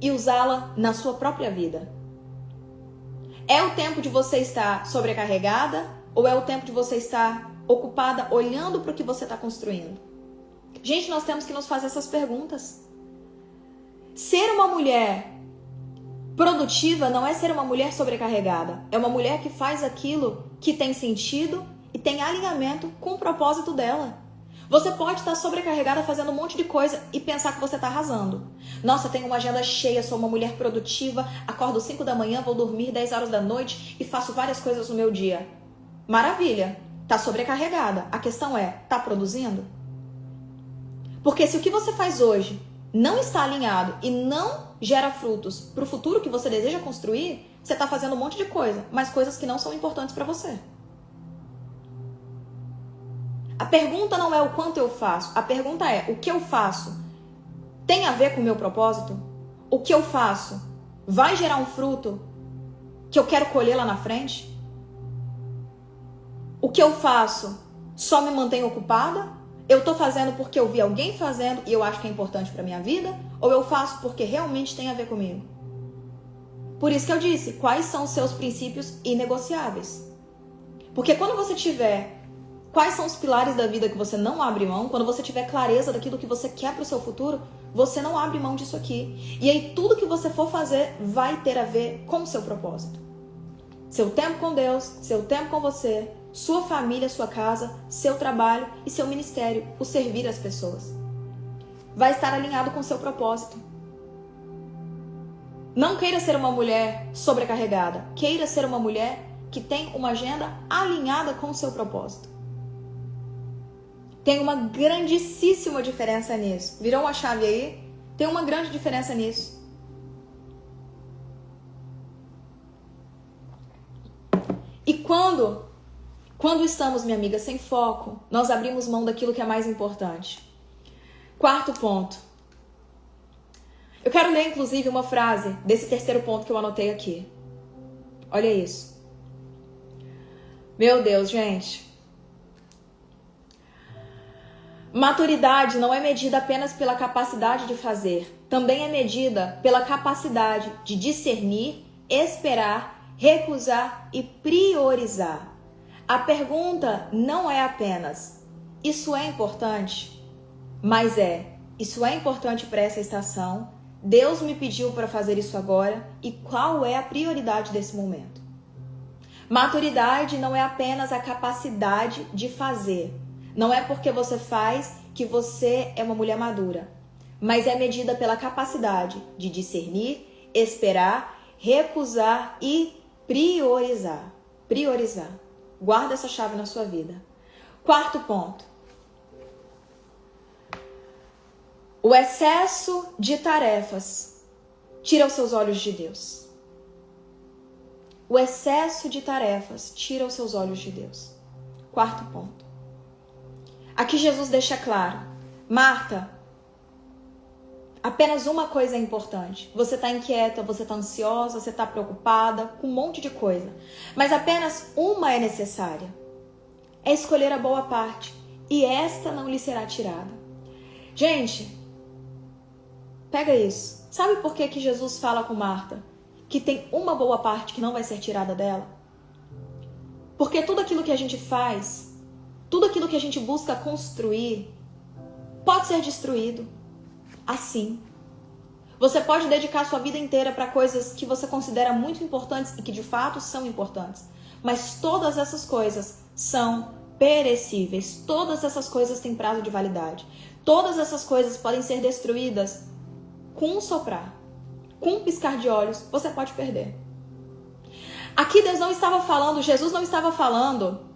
e usá-la na sua própria vida? É o tempo de você estar sobrecarregada ou é o tempo de você estar ocupada olhando para o que você está construindo? Gente, nós temos que nos fazer essas perguntas. Ser uma mulher produtiva não é ser uma mulher sobrecarregada. É uma mulher que faz aquilo que tem sentido e tem alinhamento com o propósito dela. Você pode estar sobrecarregada fazendo um monte de coisa e pensar que você está arrasando. Nossa, tenho uma agenda cheia, sou uma mulher produtiva, acordo 5 da manhã, vou dormir 10 horas da noite e faço várias coisas no meu dia. Maravilha, tá sobrecarregada. A questão é, tá produzindo? Porque se o que você faz hoje não está alinhado e não gera frutos para o futuro que você deseja construir, você está fazendo um monte de coisa, mas coisas que não são importantes para você. A pergunta não é o quanto eu faço, a pergunta é o que eu faço tem a ver com o meu propósito? O que eu faço vai gerar um fruto que eu quero colher lá na frente? O que eu faço só me mantém ocupada? Eu tô fazendo porque eu vi alguém fazendo e eu acho que é importante para minha vida? Ou eu faço porque realmente tem a ver comigo? Por isso que eu disse, quais são os seus princípios inegociáveis? Porque quando você tiver Quais são os pilares da vida que você não abre mão? Quando você tiver clareza daquilo que você quer para o seu futuro, você não abre mão disso aqui. E aí tudo que você for fazer vai ter a ver com o seu propósito. Seu tempo com Deus, seu tempo com você, sua família, sua casa, seu trabalho e seu ministério, o servir as pessoas. Vai estar alinhado com o seu propósito. Não queira ser uma mulher sobrecarregada. Queira ser uma mulher que tem uma agenda alinhada com o seu propósito. Tem uma grandíssima diferença nisso. Virou uma chave aí? Tem uma grande diferença nisso. E quando estamos, minha amiga, sem foco, nós abrimos mão daquilo que é mais importante. Quarto ponto. Eu quero ler, inclusive, uma frase desse terceiro ponto que eu anotei aqui. Olha isso. Meu Deus, gente. Maturidade não é medida apenas pela capacidade de fazer. Também é medida pela capacidade de discernir, esperar, recusar e priorizar. A pergunta não é apenas, isso é importante? Mas isso é importante para essa estação? Deus me pediu para fazer isso agora? E qual é a prioridade desse momento? Maturidade não é apenas a capacidade de fazer. Não é porque você faz que você é uma mulher madura. Mas é medida pela capacidade de discernir, esperar, recusar e priorizar. Priorizar. Guarda essa chave na sua vida. Quarto ponto. O excesso de tarefas tira os seus olhos de Deus. O excesso de tarefas tira os seus olhos de Deus. Quarto ponto. Aqui Jesus deixa claro. Marta, apenas uma coisa é importante. Você está inquieta, você está ansiosa, você está preocupada com um monte de coisa. Mas apenas uma é necessária. É escolher a boa parte. E esta não lhe será tirada. Gente, pega isso. Sabe por que Jesus fala com Marta que tem uma boa parte que não vai ser tirada dela? Porque tudo aquilo que a gente faz, tudo aquilo que a gente busca construir, pode ser destruído. Assim. Você pode dedicar sua vida inteira para coisas que você considera muito importantes e que de fato são importantes. Mas todas essas coisas são perecíveis. Todas essas coisas têm prazo de validade. Todas essas coisas podem ser destruídas com um soprar. Com um piscar de olhos, você pode perder. Aqui Deus não estava falando, Jesus não estava falando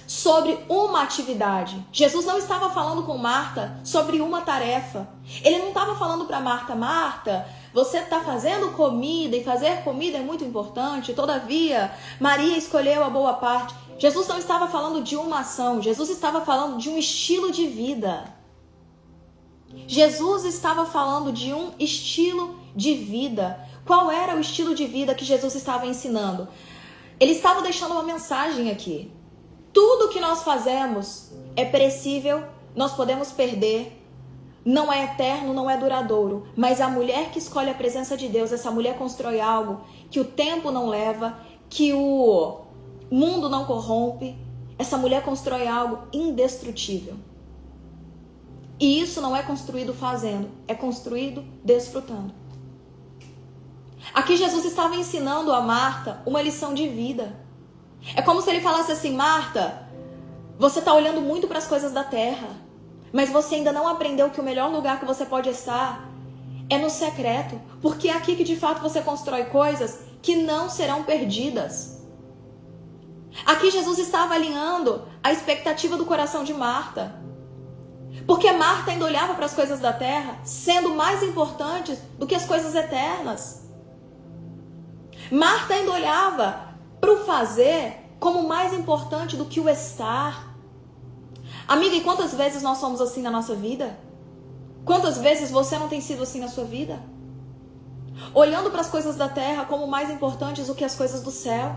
sobre uma atividade. Jesus não estava falando com Marta sobre uma tarefa. Ele não estava falando para Marta, Marta, você está fazendo comida e fazer comida é muito importante, todavia Maria escolheu a boa parte. Jesus não estava falando de uma ação, Jesus estava falando de um estilo de vida. Jesus estava falando de um estilo de vida. Qual era o estilo de vida que Jesus estava ensinando? Ele estava deixando uma mensagem aqui. Tudo que nós fazemos é perecível, nós podemos perder, não é eterno, não é duradouro. Mas a mulher que escolhe a presença de Deus, essa mulher constrói algo que o tempo não leva, que o mundo não corrompe. Essa mulher constrói algo indestrutível. E isso não é construído fazendo, é construído desfrutando. Aqui Jesus estava ensinando a Marta uma lição de vida. É como se ele falasse assim, Marta, você está olhando muito para as coisas da terra, mas você ainda não aprendeu que o melhor lugar que você pode estar é no secreto, porque é aqui que de fato você constrói coisas que não serão perdidas. Aqui Jesus estava alinhando a expectativa do coração de Marta. Porque Marta ainda olhava para as coisas da terra sendo mais importantes do que as coisas eternas. Marta ainda olhava para o fazer como mais importante do que o estar. Amiga, e quantas vezes nós somos assim na nossa vida? Quantas vezes você não tem sido assim na sua vida? Olhando para as coisas da terra como mais importantes do que as coisas do céu.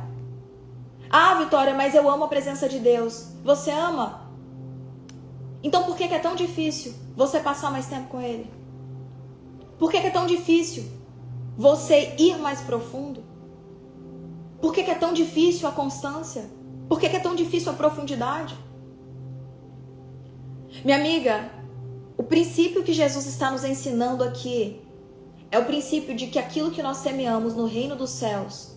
Ah, Vitória, mas eu amo a presença de Deus. Você ama? Então por que é tão difícil você passar mais tempo com Ele? Por que é tão difícil você ir mais profundo? Por que é tão difícil a constância? Por que é tão difícil a profundidade? Minha amiga, o princípio que Jesus está nos ensinando aqui é o princípio de que aquilo que nós semeamos no reino dos céus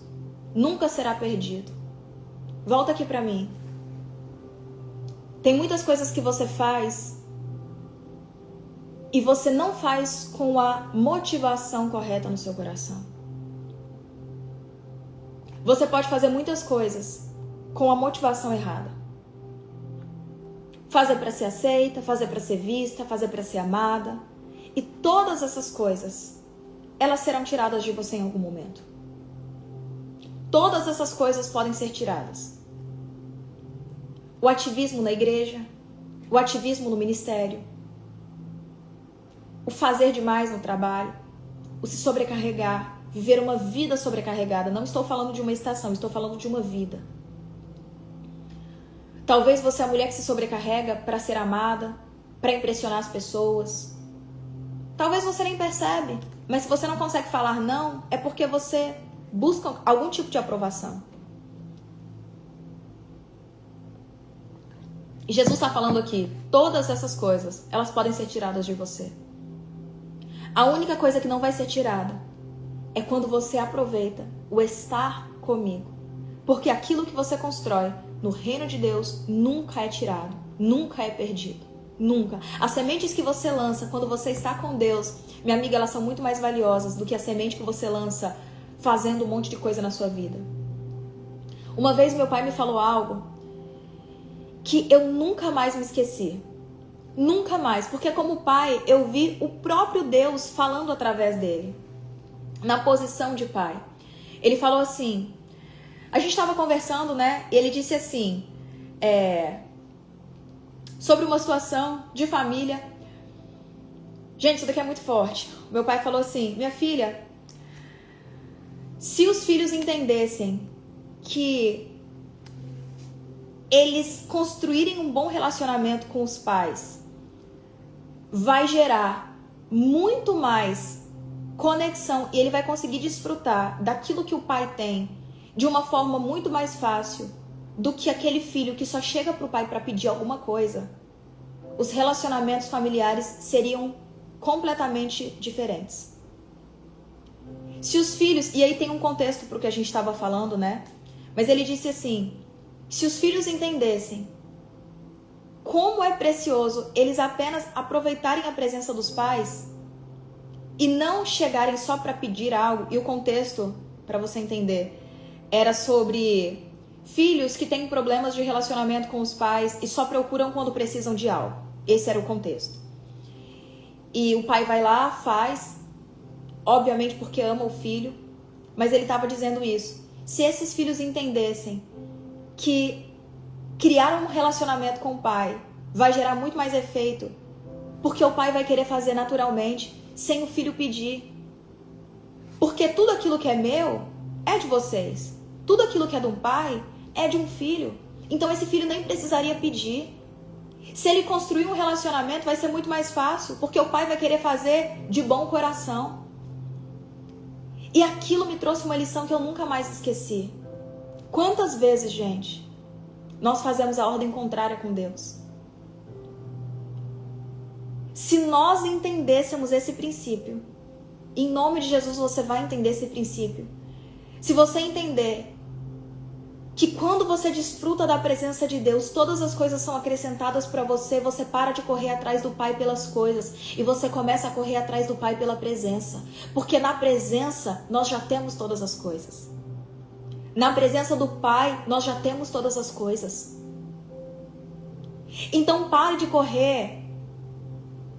nunca será perdido. Volta aqui para mim. Tem muitas coisas que você faz e você não faz com a motivação correta no seu coração. Você pode fazer muitas coisas com a motivação errada. Fazer para ser aceita, fazer para ser vista, fazer para ser amada. E todas essas coisas, elas serão tiradas de você em algum momento. Todas essas coisas podem ser tiradas. O ativismo na igreja, o ativismo no ministério, o fazer demais no trabalho, o se sobrecarregar, viver uma vida sobrecarregada. Não estou falando de uma estação, estou falando de uma vida. Talvez você é a mulher que se sobrecarrega para ser amada, para impressionar as pessoas. Talvez você nem percebe, mas se você não consegue falar não, é porque você busca algum tipo de aprovação. E Jesus está falando aqui, todas essas coisas, elas podem ser tiradas de você. A única coisa que não vai ser tirada é quando você aproveita o estar comigo. Porque aquilo que você constrói no reino de Deus nunca é tirado, nunca é perdido, nunca. As sementes que você lança quando você está com Deus, minha amiga, elas são muito mais valiosas do que a semente que você lança fazendo um monte de coisa na sua vida. Uma vez meu pai me falou algo que eu nunca mais me esqueci. Nunca mais, porque como pai eu vi o próprio Deus falando através dele, na posição de pai. Ele falou assim, a gente estava conversando, né? E ele disse assim, sobre uma situação de família. Gente, isso daqui é muito forte. Meu pai falou assim, minha filha, se os filhos entendessem que eles construírem um bom relacionamento com os pais vai gerar muito mais conexão e ele vai conseguir desfrutar daquilo que o pai tem de uma forma muito mais fácil do que aquele filho que só chega pro pai para pedir alguma coisa. Os relacionamentos familiares seriam completamente diferentes. Se os filhos, e aí tem um contexto pro que a gente estava falando, né? Mas ele disse assim, se os filhos entendessem como é precioso eles apenas aproveitarem a presença dos pais e não chegarem só para pedir algo, e o contexto, para você entender, era sobre filhos que têm problemas de relacionamento com os pais e só procuram quando precisam de algo. Esse era o contexto. E o pai vai lá, faz, obviamente porque ama o filho, mas ele estava dizendo isso. Se esses filhos entendessem que criar um relacionamento com o pai vai gerar muito mais efeito, porque o pai vai querer fazer naturalmente, sem o filho pedir. Porque tudo aquilo que é meu é de vocês. Tudo aquilo que é de um pai é de um filho. Então esse filho nem precisaria pedir. Se ele construir um relacionamento vai ser muito mais fácil, porque o pai vai querer fazer de bom coração. E aquilo me trouxe uma lição que eu nunca mais esqueci. Quantas vezes, gente, nós fazemos a ordem contrária com Deus? Se nós entendêssemos esse princípio, em nome de Jesus você vai entender esse princípio. Se você entender que quando você desfruta da presença de Deus, todas as coisas são acrescentadas para você, você para de correr atrás do Pai pelas coisas e você começa a correr atrás do Pai pela presença. Porque na presença nós já temos todas as coisas. Na presença do Pai, nós já temos todas as coisas. Então pare de correr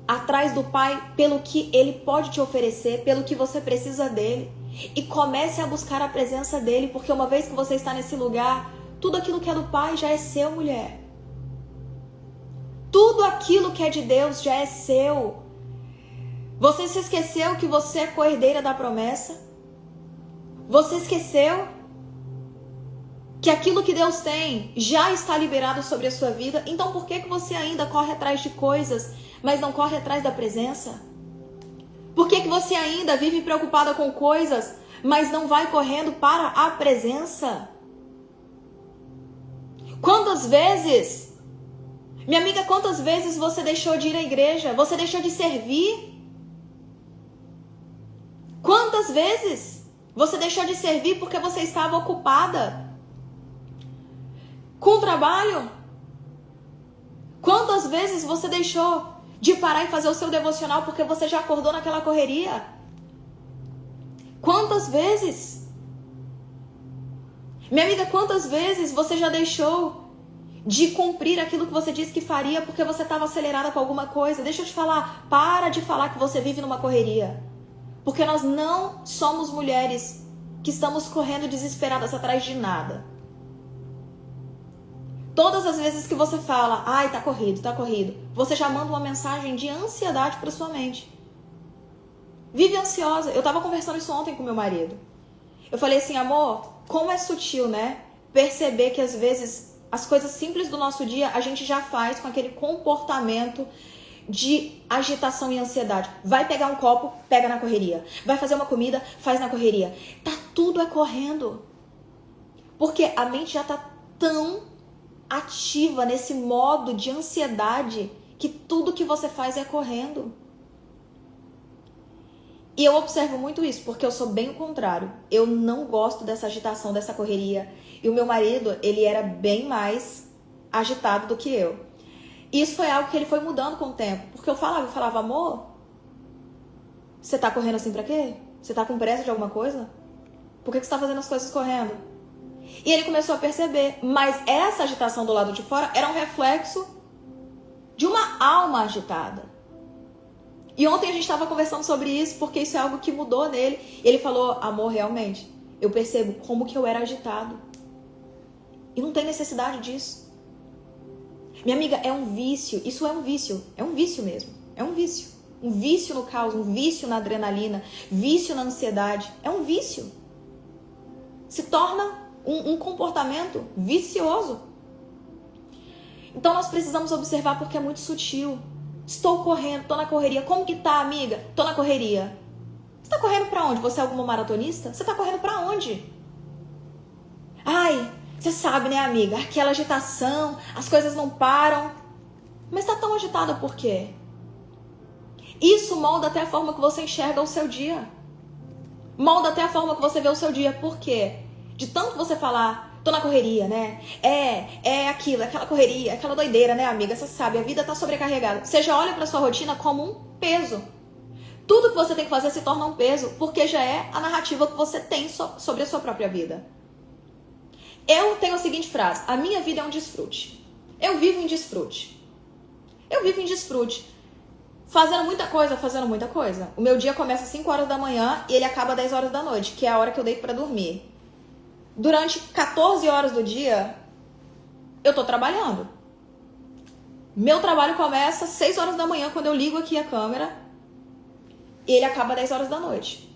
atrás do Pai pelo que Ele pode te oferecer, pelo que você precisa dEle. E comece a buscar a presença dEle, porque uma vez que você está nesse lugar, tudo aquilo que é do Pai já é seu, mulher. Tudo aquilo que é de Deus já é seu. Você se esqueceu que você é co-herdeira da promessa? Você esqueceu que aquilo que Deus tem já está liberado sobre a sua vida? Então por que você ainda corre atrás de coisas, mas não corre atrás da presença? Por que você ainda vive preocupada com coisas, mas não vai correndo para a presença? Quantas vezes, Minha amiga, quantas vezes você deixou de ir à igreja? Você deixou de servir? Quantas vezes você deixou de servir porque você estava ocupada com o trabalho? Quantas vezes você deixou de parar e fazer o seu devocional porque você já acordou naquela correria? Quantas vezes? Minha amiga, quantas vezes você já deixou de cumprir aquilo que você disse que faria porque você estava acelerada com alguma coisa? Deixa eu te falar, para de falar que você vive numa correria. Porque nós não somos mulheres que estamos correndo desesperadas atrás de nada. Todas as vezes que você fala, ai, tá corrido, você já manda uma mensagem de ansiedade para sua mente. Vive ansiosa. Eu tava conversando isso ontem com meu marido. Eu falei assim, amor, como é sutil, né? Perceber que às vezes as coisas simples do nosso dia a gente já faz com aquele comportamento de agitação e ansiedade. Vai pegar um copo, pega na correria. Vai fazer uma comida, faz na correria. Tá tudo correndo. Porque a mente já tá tão ativa nesse modo de ansiedade que tudo que você faz é correndo. E eu observo muito isso, porque eu sou bem o contrário. Eu não gosto dessa agitação, dessa correria. E o meu marido, ele era bem mais agitado do que eu. Isso foi algo que ele foi mudando com o tempo. Porque eu falava, amor, você tá correndo assim pra quê? Você tá com pressa de alguma coisa? Por que você tá fazendo as coisas correndo? E ele começou a perceber. Mas essa agitação do lado de fora era um reflexo de uma alma agitada. E ontem a gente estava conversando sobre isso, porque isso é algo que mudou nele. E ele falou, amor, realmente, eu percebo como que eu era agitado. E não tem necessidade disso. Minha amiga, é um vício. Isso é um vício. É um vício mesmo. É um vício. Um vício no caos, um vício na adrenalina, vício na ansiedade. É um vício. Se torna um comportamento vicioso. Então nós precisamos observar porque é muito sutil. Estou correndo, tô na correria. Como que tá, amiga? Tô na correria. Você tá correndo pra onde? Você é alguma maratonista? Você tá correndo pra onde? Ai, você sabe, né, amiga? Aquela agitação, as coisas não param. Mas tá tão agitada por quê? Isso molda até a forma que você enxerga o seu dia. Molda até a forma que você vê o seu dia. Por quê? De tanto você falar, tô na correria, né? É aquilo, aquela correria, aquela doideira, né, amiga? Você sabe, a vida tá sobrecarregada. Você já olha pra sua rotina como um peso. Tudo que você tem que fazer se torna um peso, porque já é a narrativa que você tem sobre a sua própria vida. Eu tenho a seguinte frase, a minha vida é um desfrute. Eu vivo em desfrute. Eu vivo em desfrute. Fazendo muita coisa. O meu dia começa às 5 horas da manhã e ele acaba às 10 horas da noite, que é a hora que eu deito pra dormir. Durante 14 horas do dia, eu tô trabalhando. Meu trabalho começa às 6 horas da manhã, quando eu ligo aqui a câmera, e ele acaba às 10 horas da noite.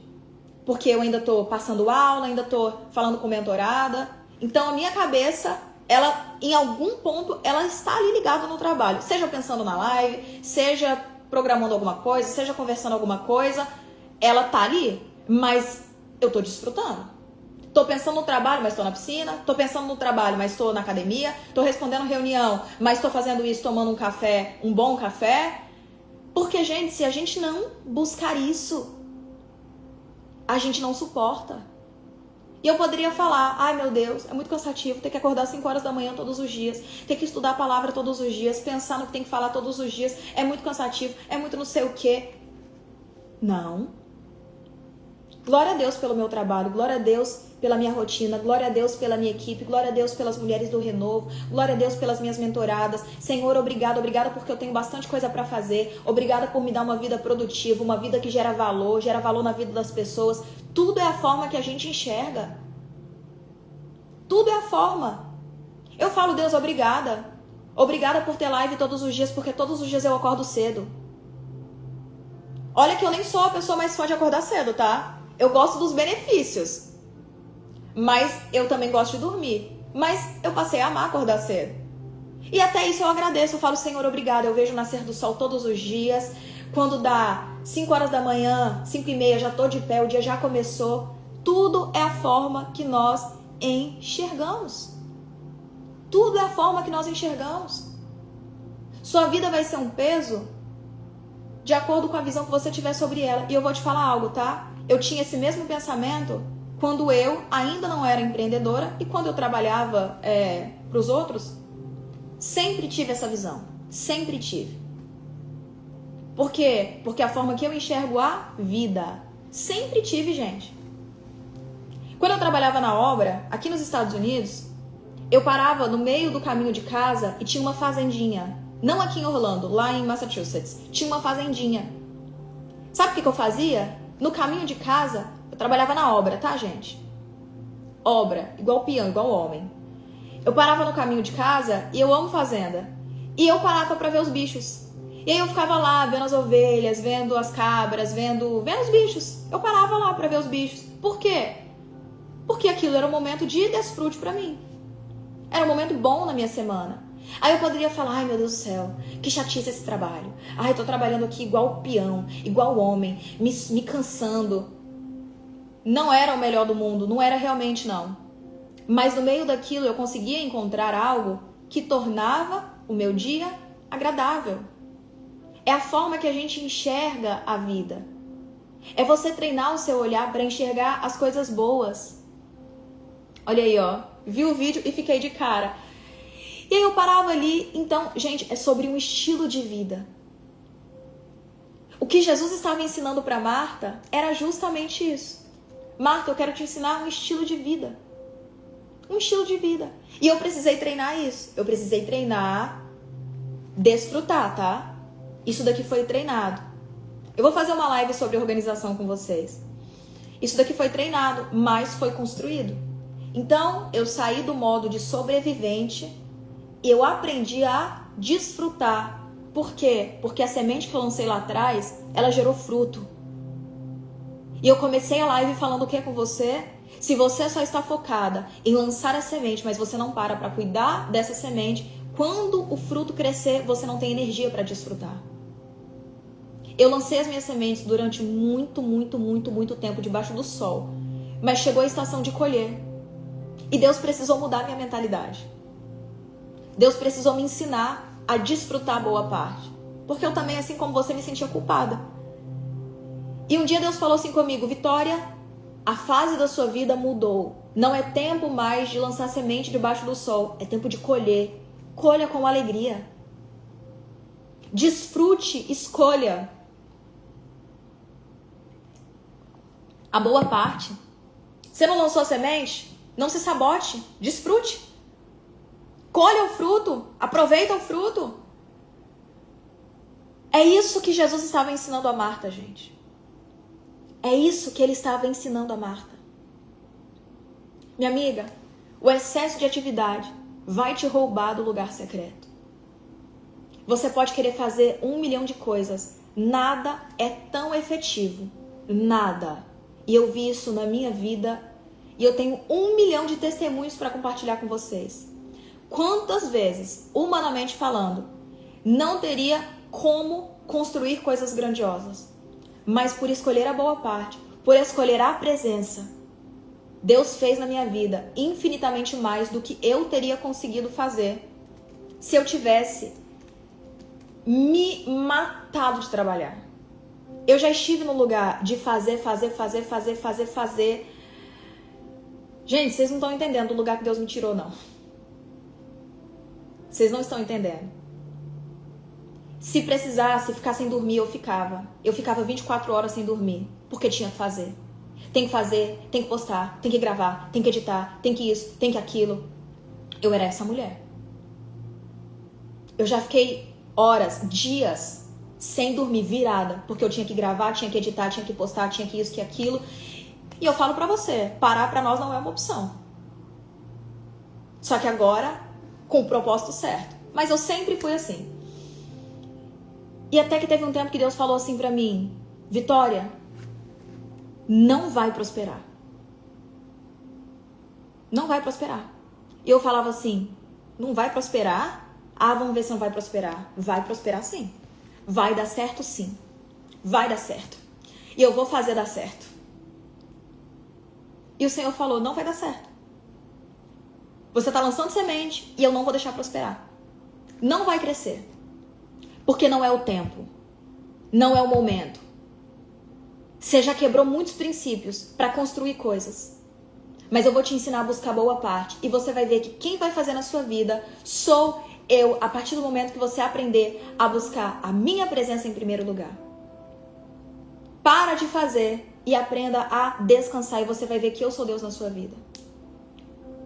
Porque eu ainda tô passando aula, ainda tô falando com mentorada. Então a minha cabeça, ela, em algum ponto, ela está ali ligada no trabalho. Seja pensando na live, seja programando alguma coisa, seja conversando alguma coisa, ela tá ali, mas eu tô desfrutando. Tô pensando no trabalho, mas tô na piscina. Tô pensando no trabalho, mas tô na academia. Tô respondendo reunião, mas tô fazendo isso tomando um café, um bom café. Porque, gente, se a gente não buscar isso, a gente não suporta. E eu poderia falar, ai meu Deus, é muito cansativo ter que acordar às 5 horas da manhã todos os dias, ter que estudar a palavra todos os dias, pensar no que tem que falar todos os dias, é muito cansativo, é muito não sei o quê. Não. Glória a Deus pelo meu trabalho, glória a Deus pela minha rotina, glória a Deus pela minha equipe, glória a Deus pelas mulheres do Renovo, glória a Deus pelas minhas mentoradas. Senhor, obrigada porque eu tenho bastante coisa para fazer, obrigada por me dar uma vida produtiva, uma vida que gera valor na vida das pessoas. Tudo é a forma que a gente enxerga. Tudo é a forma. Eu falo, Deus, obrigada. Obrigada por ter live todos os dias, porque todos os dias eu acordo cedo. Olha que eu nem sou a pessoa mais fã de acordar cedo, tá? Eu gosto dos benefícios. Mas eu também gosto de dormir. Mas eu passei a amar acordar cedo. E até isso eu agradeço. Eu falo, Senhor, obrigada. Eu vejo o nascer do sol todos os dias. Quando dá 5 horas da manhã, 5:30, já tô de pé, o dia já começou. Tudo é a forma que nós enxergamos. Tudo é a forma que nós enxergamos. Sua vida vai ser um peso de acordo com a visão que você tiver sobre ela. E eu vou te falar algo, tá? Eu tinha esse mesmo pensamento quando eu ainda não era empreendedora e quando eu trabalhava para os outros. Sempre tive essa visão. Sempre tive. Por quê? Porque a forma que eu enxergo a vida. Sempre tive, gente. Quando eu trabalhava na obra, aqui nos Estados Unidos, eu parava no meio do caminho de casa e tinha uma fazendinha. Não aqui em Orlando, lá em Massachusetts. Tinha uma fazendinha. Sabe o que eu fazia? No caminho de casa, eu trabalhava na obra, tá, gente? Obra, igual peão, igual homem. Eu parava no caminho de casa e eu amo fazenda. E eu parava pra ver os bichos. E aí eu ficava lá vendo as ovelhas, vendo as cabras, vendo os bichos. Eu parava lá pra ver os bichos. Por quê? Porque aquilo era um momento de desfrute pra mim. Era um momento bom na minha semana. Aí eu poderia falar, ai meu Deus do céu, que chatice esse trabalho. Ai, eu tô trabalhando aqui igual peão, igual homem, me cansando. Não era o melhor do mundo, não era realmente não. Mas no meio daquilo eu conseguia encontrar algo que tornava o meu dia agradável. É a forma que a gente enxerga a vida. É você treinar o seu olhar para enxergar as coisas boas. Olha aí, ó. Vi o vídeo e fiquei de cara. E aí eu parava ali. Então, gente, é sobre um estilo de vida. O que Jesus estava ensinando para Marta era justamente isso. Marta, eu quero te ensinar um estilo de vida. Um estilo de vida. E eu precisei treinar isso. Eu precisei treinar, desfrutar, tá? Isso daqui foi treinado. Eu vou fazer uma live sobre organização com vocês. Isso daqui foi treinado, mas foi construído. Então, eu saí do modo de sobrevivente e eu aprendi a desfrutar. Por quê? Porque a semente que eu lancei lá atrás, ela gerou fruto. E eu comecei a live falando o que com você? Se você só está focada em lançar a semente, mas você não para cuidar dessa semente, quando o fruto crescer, você não tem energia para desfrutar. Eu lancei as minhas sementes durante muito tempo debaixo do sol. Mas chegou a estação de colher. E Deus precisou mudar a minha mentalidade. Deus precisou me ensinar a desfrutar a boa parte. Porque eu também, assim como você, me sentia culpada. E um dia Deus falou assim comigo, Vitória, a fase da sua vida mudou. Não é tempo mais de lançar semente debaixo do sol. É tempo de colher. Colha com alegria. Desfrute, escolha. A boa parte. Você não lançou a semente? Não se sabote. Desfrute. Colha o fruto. Aproveita o fruto. É isso que Jesus estava ensinando a Marta, gente. É isso que ele estava ensinando a Marta. Minha amiga, o excesso de atividade vai te roubar do lugar secreto. Você pode querer fazer 1 milhão de coisas. Nada é tão efetivo. Nada. E eu vi isso na minha vida. E eu tenho 1 milhão de testemunhos para compartilhar com vocês. Quantas vezes, humanamente falando, não teria como construir coisas grandiosas. Mas por escolher a boa parte, por escolher a presença, Deus fez na minha vida infinitamente mais do que eu teria conseguido fazer se eu tivesse me matado de trabalhar. Eu já estive no lugar de fazer. Gente, vocês não estão entendendo o lugar que Deus me tirou, não. Vocês não estão entendendo. Se precisasse ficar sem dormir, eu ficava. Eu ficava 24 horas sem dormir, porque tinha que fazer. Tem que fazer, tem que postar, tem que gravar, tem que editar, tem que isso, tem que aquilo. Eu era essa mulher. Eu já fiquei horas, dias, sem dormir, virada, porque eu tinha que gravar, tinha que editar, tinha que postar, tinha que isso, que aquilo. E eu falo pra você, parar pra nós não é uma opção. Só que agora, com o propósito certo. Mas eu sempre fui assim. E até que teve um tempo que Deus falou assim pra mim, Vitória, não vai prosperar. Não vai prosperar. E eu falava assim, não vai prosperar? Ah, vamos ver se não vai prosperar. Vai prosperar sim. Vai dar certo sim. Vai dar certo. E eu vou fazer dar certo. E o Senhor falou, não vai dar certo. Você está lançando semente e eu não vou deixar prosperar. Não vai crescer. Porque não é o tempo. Não é o momento. Você já quebrou muitos princípios para construir coisas. Mas eu vou te ensinar a buscar a boa parte. E você vai ver que quem vai fazer na sua vida sou eu, a partir do momento que você aprender a buscar a minha presença em primeiro lugar. Para de fazer e aprenda a descansar. E você vai ver que eu sou Deus na sua vida.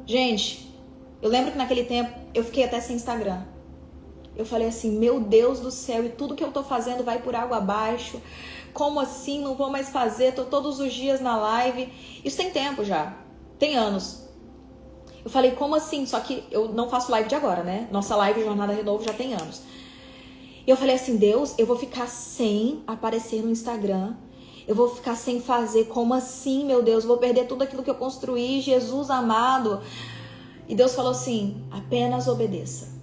Gente, eu lembro que naquele tempo eu fiquei até sem Instagram. Eu falei assim, meu Deus do céu, e tudo que eu tô fazendo vai por água abaixo. Como assim? Não vou mais fazer, tô todos os dias na live. Isso tem tempo já, tem anos. Eu falei, como assim? Só que eu não faço live de agora, né? Nossa live Jornada Renovo já tem anos. E eu falei assim, Deus, eu vou ficar sem aparecer no Instagram. Eu vou ficar sem fazer, como assim, meu Deus? Vou perder tudo aquilo que eu construí, Jesus amado. E Deus falou assim, apenas obedeça.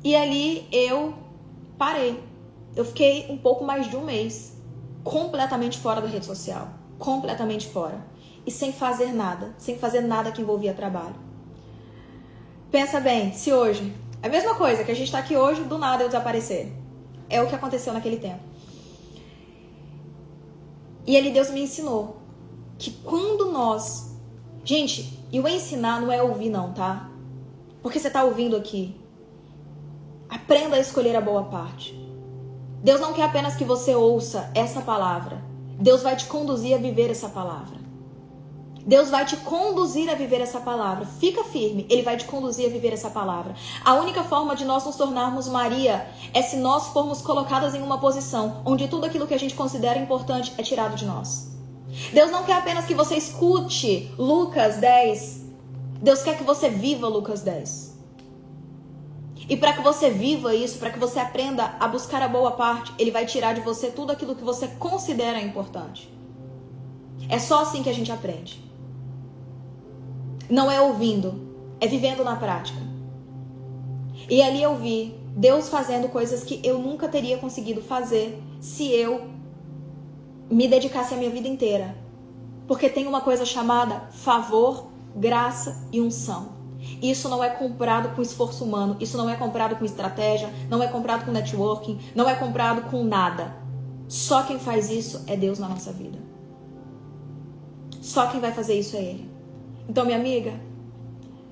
E ali eu parei. Eu fiquei um pouco mais de um mês completamente fora da rede social. Completamente fora. E sem fazer nada que envolvia trabalho. Pensa bem, se hoje, é a mesma coisa que a gente tá aqui hoje, do nada eu desaparecer. É o que aconteceu naquele tempo. E ali Deus me ensinou que quando nós... Gente, e o ensinar não é ouvir não, tá? Porque você tá ouvindo aqui. Aprenda a escolher a boa parte. Deus não quer apenas que você ouça essa palavra. Deus vai te conduzir a viver essa palavra. Deus vai te conduzir a viver essa palavra. Fica firme, Ele vai te conduzir a viver essa palavra. A única forma de nós nos tornarmos Maria é se nós formos colocadas em uma posição onde tudo aquilo que a gente considera importante é tirado de nós. Deus não quer apenas que você escute Lucas 10. Deus quer que você viva Lucas 10. E para que você viva isso, para que você aprenda a buscar a boa parte, Ele vai tirar de você tudo aquilo que você considera importante. É só assim que a gente aprende. Não é ouvindo, é vivendo na prática. E ali eu vi Deus fazendo coisas que eu nunca teria conseguido fazer se eu me dedicasse a minha vida inteira. Porque tem uma coisa chamada favor, graça e unção. Isso não é comprado com esforço humano, isso não é comprado com estratégia, não é comprado com networking, não é comprado com nada. Só quem faz isso é Deus na nossa vida. Só quem vai fazer isso é Ele. Então, minha amiga,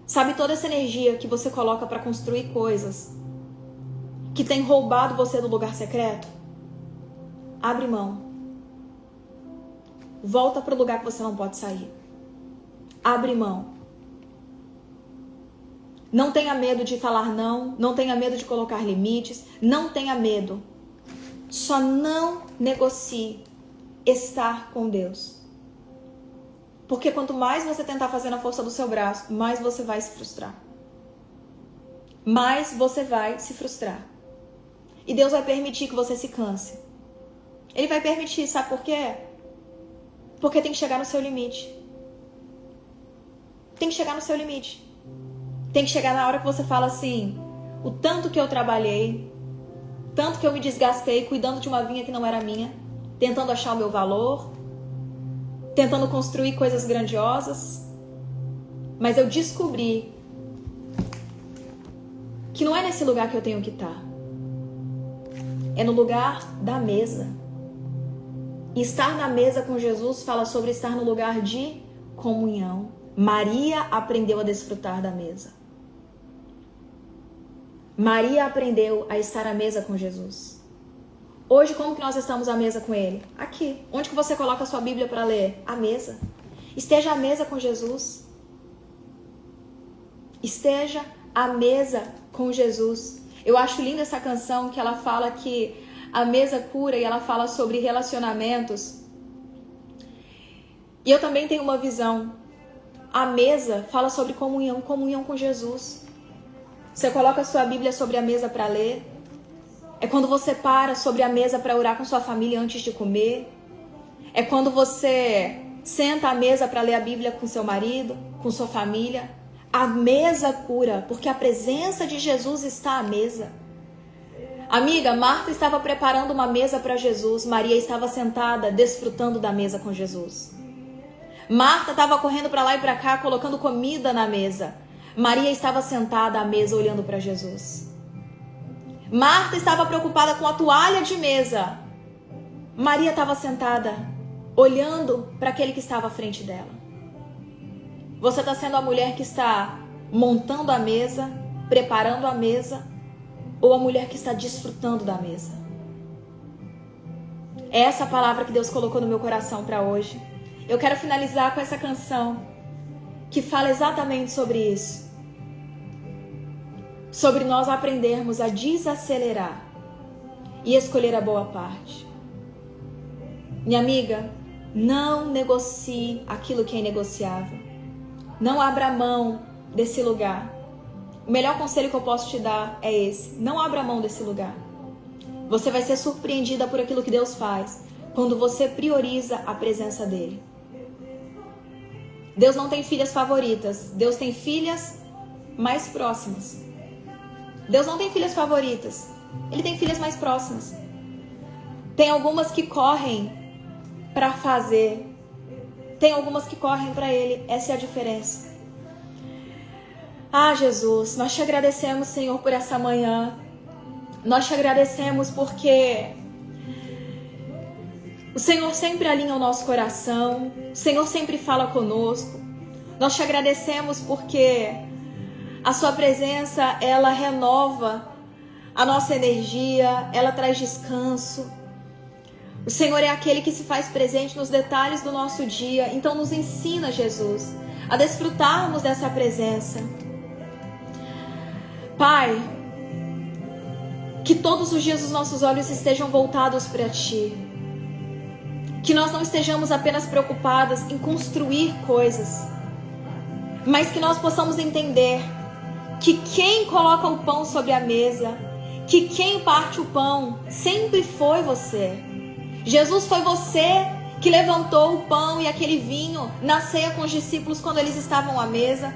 sabe toda essa energia que você coloca para construir coisas que tem roubado você do lugar secreto? Abre mão. Volta para o lugar que você não pode sair. Abre mão. Não tenha medo de falar não, não tenha medo de colocar limites, não tenha medo. Só não negocie estar com Deus. Porque quanto mais você tentar fazer na força do seu braço, mais você vai se frustrar. Mais você vai se frustrar. E Deus vai permitir que você se canse. Ele vai permitir, sabe por quê? Porque tem que chegar no seu limite. Tem que chegar no seu limite. Tem que chegar na hora que você fala assim, o tanto que eu trabalhei, tanto que eu me desgastei cuidando de uma vinha que não era minha, tentando achar o meu valor, tentando construir coisas grandiosas, mas eu descobri que não é nesse lugar que eu tenho que estar. É no lugar da mesa. E estar na mesa com Jesus fala sobre estar no lugar de comunhão. Maria aprendeu a desfrutar da mesa. Maria aprendeu a estar à mesa com Jesus. Hoje, como que nós estamos à mesa com Ele? Aqui. Onde que você coloca a sua Bíblia para ler? À mesa. Esteja à mesa com Jesus. Esteja à mesa com Jesus. Eu acho linda essa canção que ela fala que a mesa cura e ela fala sobre relacionamentos. E eu também tenho uma visão. A mesa fala sobre comunhão, comunhão com Jesus. Você coloca a sua Bíblia sobre a mesa para ler. É quando você para sobre a mesa para orar com sua família antes de comer. É quando você senta à mesa para ler a Bíblia com seu marido, com sua família. A mesa cura, porque a presença de Jesus está à mesa. Amiga, Marta estava preparando uma mesa para Jesus. Maria estava sentada, desfrutando da mesa com Jesus. Marta estava correndo para lá e para cá, colocando comida na mesa. Maria estava sentada à mesa, olhando para Jesus. Marta estava preocupada com a toalha de mesa. Maria estava sentada, olhando para aquele que estava à frente dela. Você está sendo a mulher que está montando a mesa, preparando a mesa, ou a mulher que está desfrutando da mesa? É essa a palavra que Deus colocou no meu coração para hoje. Eu quero finalizar com essa canção que fala exatamente sobre isso. Sobre nós aprendermos a desacelerar e escolher a boa parte. Minha amiga, não negocie aquilo que é inegociável. Não abra mão desse lugar. O melhor conselho que eu posso te dar é esse. Não abra mão desse lugar. Você vai ser surpreendida por aquilo que Deus faz quando você prioriza a presença dele. Deus não tem filhas favoritas. Deus tem filhas mais próximas. Deus não tem filhas favoritas. Ele tem filhas mais próximas. Tem algumas que correm para fazer. Tem algumas que correm para ele. Essa é a diferença. Ah, Jesus, nós te agradecemos, Senhor, por essa manhã. Nós te agradecemos porque o Senhor sempre alinha o nosso coração. O Senhor sempre fala conosco. Nós te agradecemos porque a sua presença, ela renova a nossa energia, ela traz descanso. O Senhor é aquele que se faz presente nos detalhes do nosso dia. Então nos ensina, Jesus, a desfrutarmos dessa presença. Pai, que todos os dias os nossos olhos estejam voltados para Ti. Que nós não estejamos apenas preocupadas em construir coisas, mas que nós possamos entender que quem coloca o pão sobre a mesa, que quem parte o pão, sempre foi você. Jesus, foi você que levantou o pão e aquele vinho na ceia com os discípulos quando eles estavam à mesa.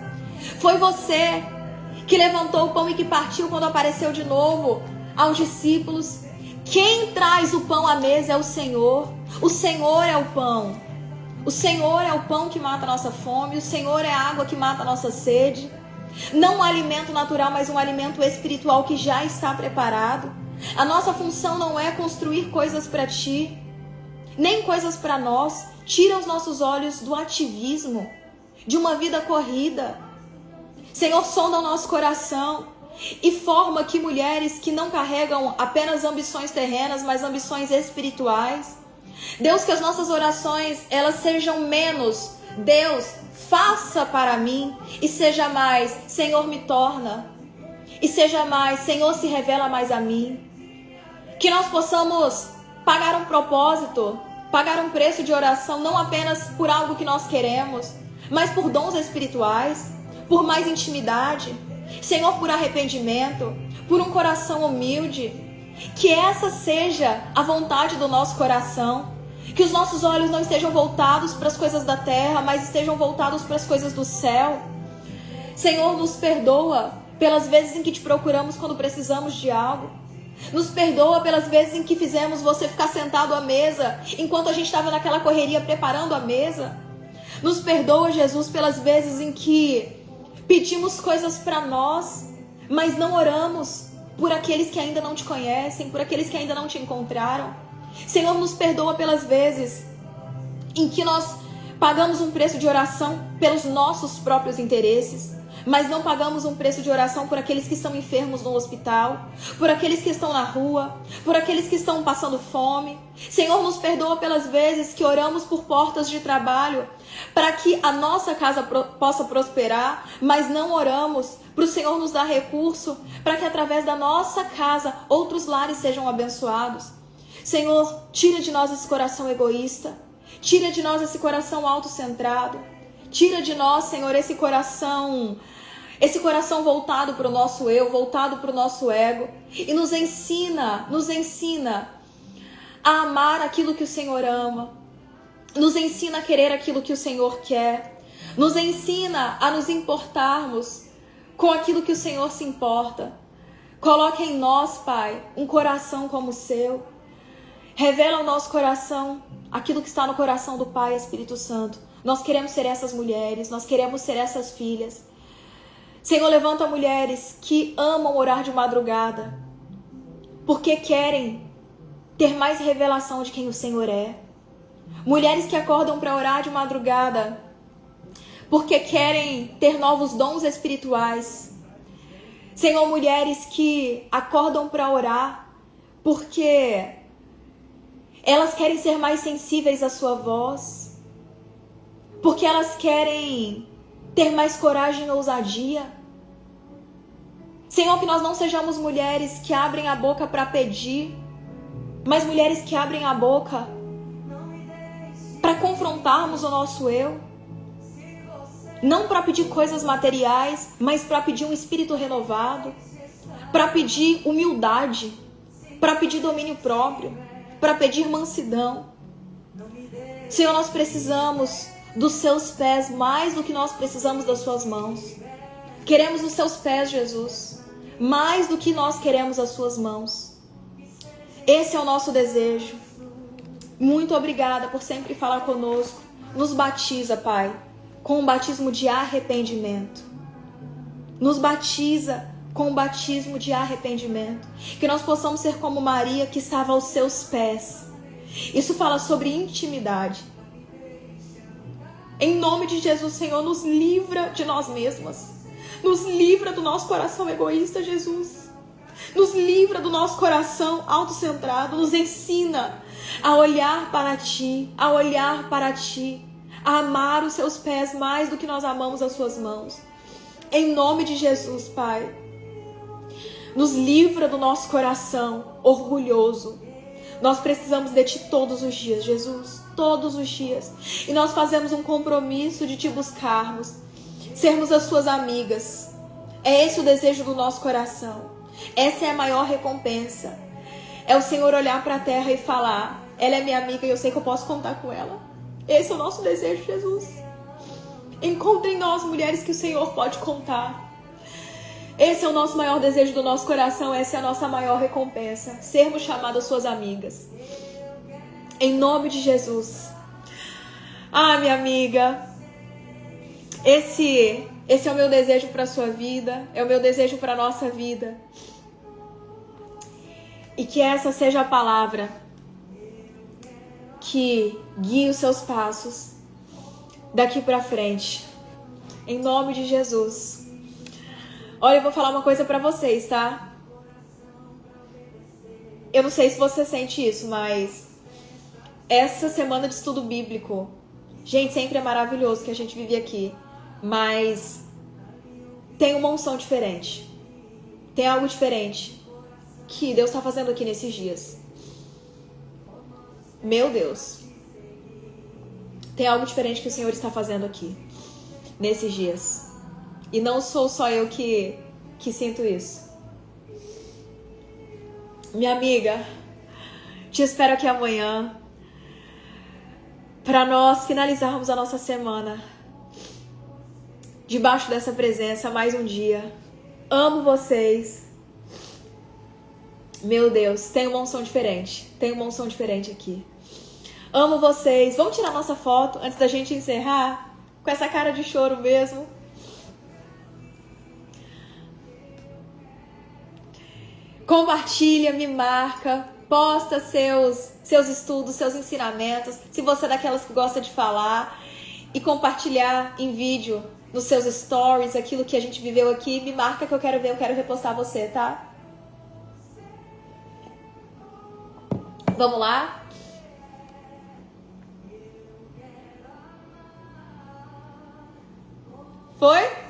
Foi você que levantou o pão e que partiu quando apareceu de novo aos discípulos. Quem traz o pão à mesa é o Senhor. O Senhor é o pão. O Senhor é o pão que mata a nossa fome. O Senhor é a água que mata a nossa sede. Não um alimento natural, mas um alimento espiritual que já está preparado. A nossa função não é construir coisas para Ti, nem coisas para nós. Tira os nossos olhos do ativismo, de uma vida corrida. Senhor, sonda o nosso coração e forma aqui mulheres que não carregam apenas ambições terrenas, mas ambições espirituais. Deus, que as nossas orações, elas sejam menos, Deus, faça para mim, e seja mais, Senhor, me torna. E seja mais, Senhor, se revela mais a mim. Que nós possamos pagar um propósito, pagar um preço de oração, não apenas por algo que nós queremos, mas por dons espirituais, por mais intimidade. Senhor, por arrependimento, por um coração humilde. Que essa seja a vontade do nosso coração. Que os nossos olhos não estejam voltados para as coisas da terra, mas estejam voltados para as coisas do céu. Senhor, nos perdoa pelas vezes em que te procuramos quando precisamos de algo. Nos perdoa pelas vezes em que fizemos você ficar sentado à mesa, enquanto a gente estava naquela correria preparando a mesa. Nos perdoa, Jesus, pelas vezes em que pedimos coisas para nós, mas não oramos por aqueles que ainda não te conhecem, por aqueles que ainda não te encontraram. Senhor, nos perdoa pelas vezes em que nós pagamos um preço de oração pelos nossos próprios interesses, mas não pagamos um preço de oração por aqueles que estão enfermos no hospital, por aqueles que estão na rua, por aqueles que estão passando fome. Senhor, nos perdoa pelas vezes que oramos por portas de trabalho para que a nossa casa possa prosperar, mas não oramos para o Senhor nos dar recurso para que através da nossa casa outros lares sejam abençoados. Senhor, tira de nós esse coração egoísta, tira de nós esse coração autocentrado, tira de nós, Senhor, esse coração voltado para o nosso eu, voltado para o nosso ego, e nos ensina a amar aquilo que o Senhor ama, nos ensina a querer aquilo que o Senhor quer, nos ensina a nos importarmos com aquilo que o Senhor se importa. Coloque em nós, Pai, um coração como o seu. Revela ao nosso coração aquilo que está no coração do Pai, Espírito Santo. Nós queremos ser essas mulheres, nós queremos ser essas filhas. Senhor, levanta mulheres que amam orar de madrugada, porque querem ter mais revelação de quem o Senhor é. Mulheres que acordam para orar de madrugada, porque querem ter novos dons espirituais. Senhor, mulheres que acordam para orar, porque elas querem ser mais sensíveis à sua voz, porque elas querem ter mais coragem e ousadia. Senhor, que nós não sejamos mulheres que abrem a boca para pedir, mas mulheres que abrem a boca para confrontarmos o nosso eu. Não para pedir coisas materiais, mas para pedir um espírito renovado, para pedir humildade, para pedir domínio próprio, para pedir mansidão. Senhor, nós precisamos dos seus pés mais do que nós precisamos das suas mãos. Queremos os seus pés, Jesus, mais do que nós queremos as suas mãos. Esse é o nosso desejo. Muito obrigada por sempre falar conosco. Nos batiza, Pai, com um batismo de arrependimento. Nos batiza com um batismo de arrependimento. Que nós possamos ser como Maria, que estava aos seus pés. Isso fala sobre intimidade. Em nome de Jesus, Senhor, nos livra de nós mesmas. Nos livra do nosso coração egoísta, Jesus. Nos livra do nosso coração autocentrado. Nos ensina a olhar para Ti, a olhar para Ti, a amar os Seus pés mais do que nós amamos as Suas mãos. Em nome de Jesus, Pai. Nos livra do nosso coração orgulhoso. Nós precisamos de Ti todos os dias, Jesus. Todos os dias. E nós fazemos um compromisso de Te buscarmos. Sermos as Suas amigas. É esse o desejo do nosso coração. Essa é a maior recompensa. É o Senhor olhar para a terra e falar: ela é minha amiga e eu sei que eu posso contar com ela. Esse é o nosso desejo, Jesus. Encontre em nós mulheres que o Senhor pode contar. Esse é o nosso maior desejo do nosso coração. Essa é a nossa maior recompensa. Sermos chamadas Suas amigas. Em nome de Jesus. Ah, minha amiga. Esse é o meu desejo para a sua vida. É o meu desejo para a nossa vida. E que essa seja a palavra que guie os seus passos daqui para frente. Em nome de Jesus. Olha, eu vou falar uma coisa para vocês, tá? Eu não sei se você sente isso, mas essa semana de estudo bíblico, gente, sempre é maravilhoso que a gente vive aqui, mas tem uma unção diferente. Tem algo diferente que Deus está fazendo aqui nesses dias. Meu Deus. Tem algo diferente que o Senhor está fazendo aqui nesses dias. E não sou só eu que sinto isso. Minha amiga, te espero aqui amanhã para nós finalizarmos a nossa semana debaixo dessa presença, mais um dia. Amo vocês. Meu Deus, tem uma unção diferente. Tem uma unção diferente aqui. Amo vocês. Vamos tirar nossa foto antes da gente encerrar? Com essa cara de choro mesmo. Compartilha, me marca, posta seus estudos, seus ensinamentos. Se você é daquelas que gosta de falar e compartilhar em vídeo nos seus stories aquilo que a gente viveu aqui, me marca que eu quero ver, eu quero repostar você, tá? Vamos lá? Foi?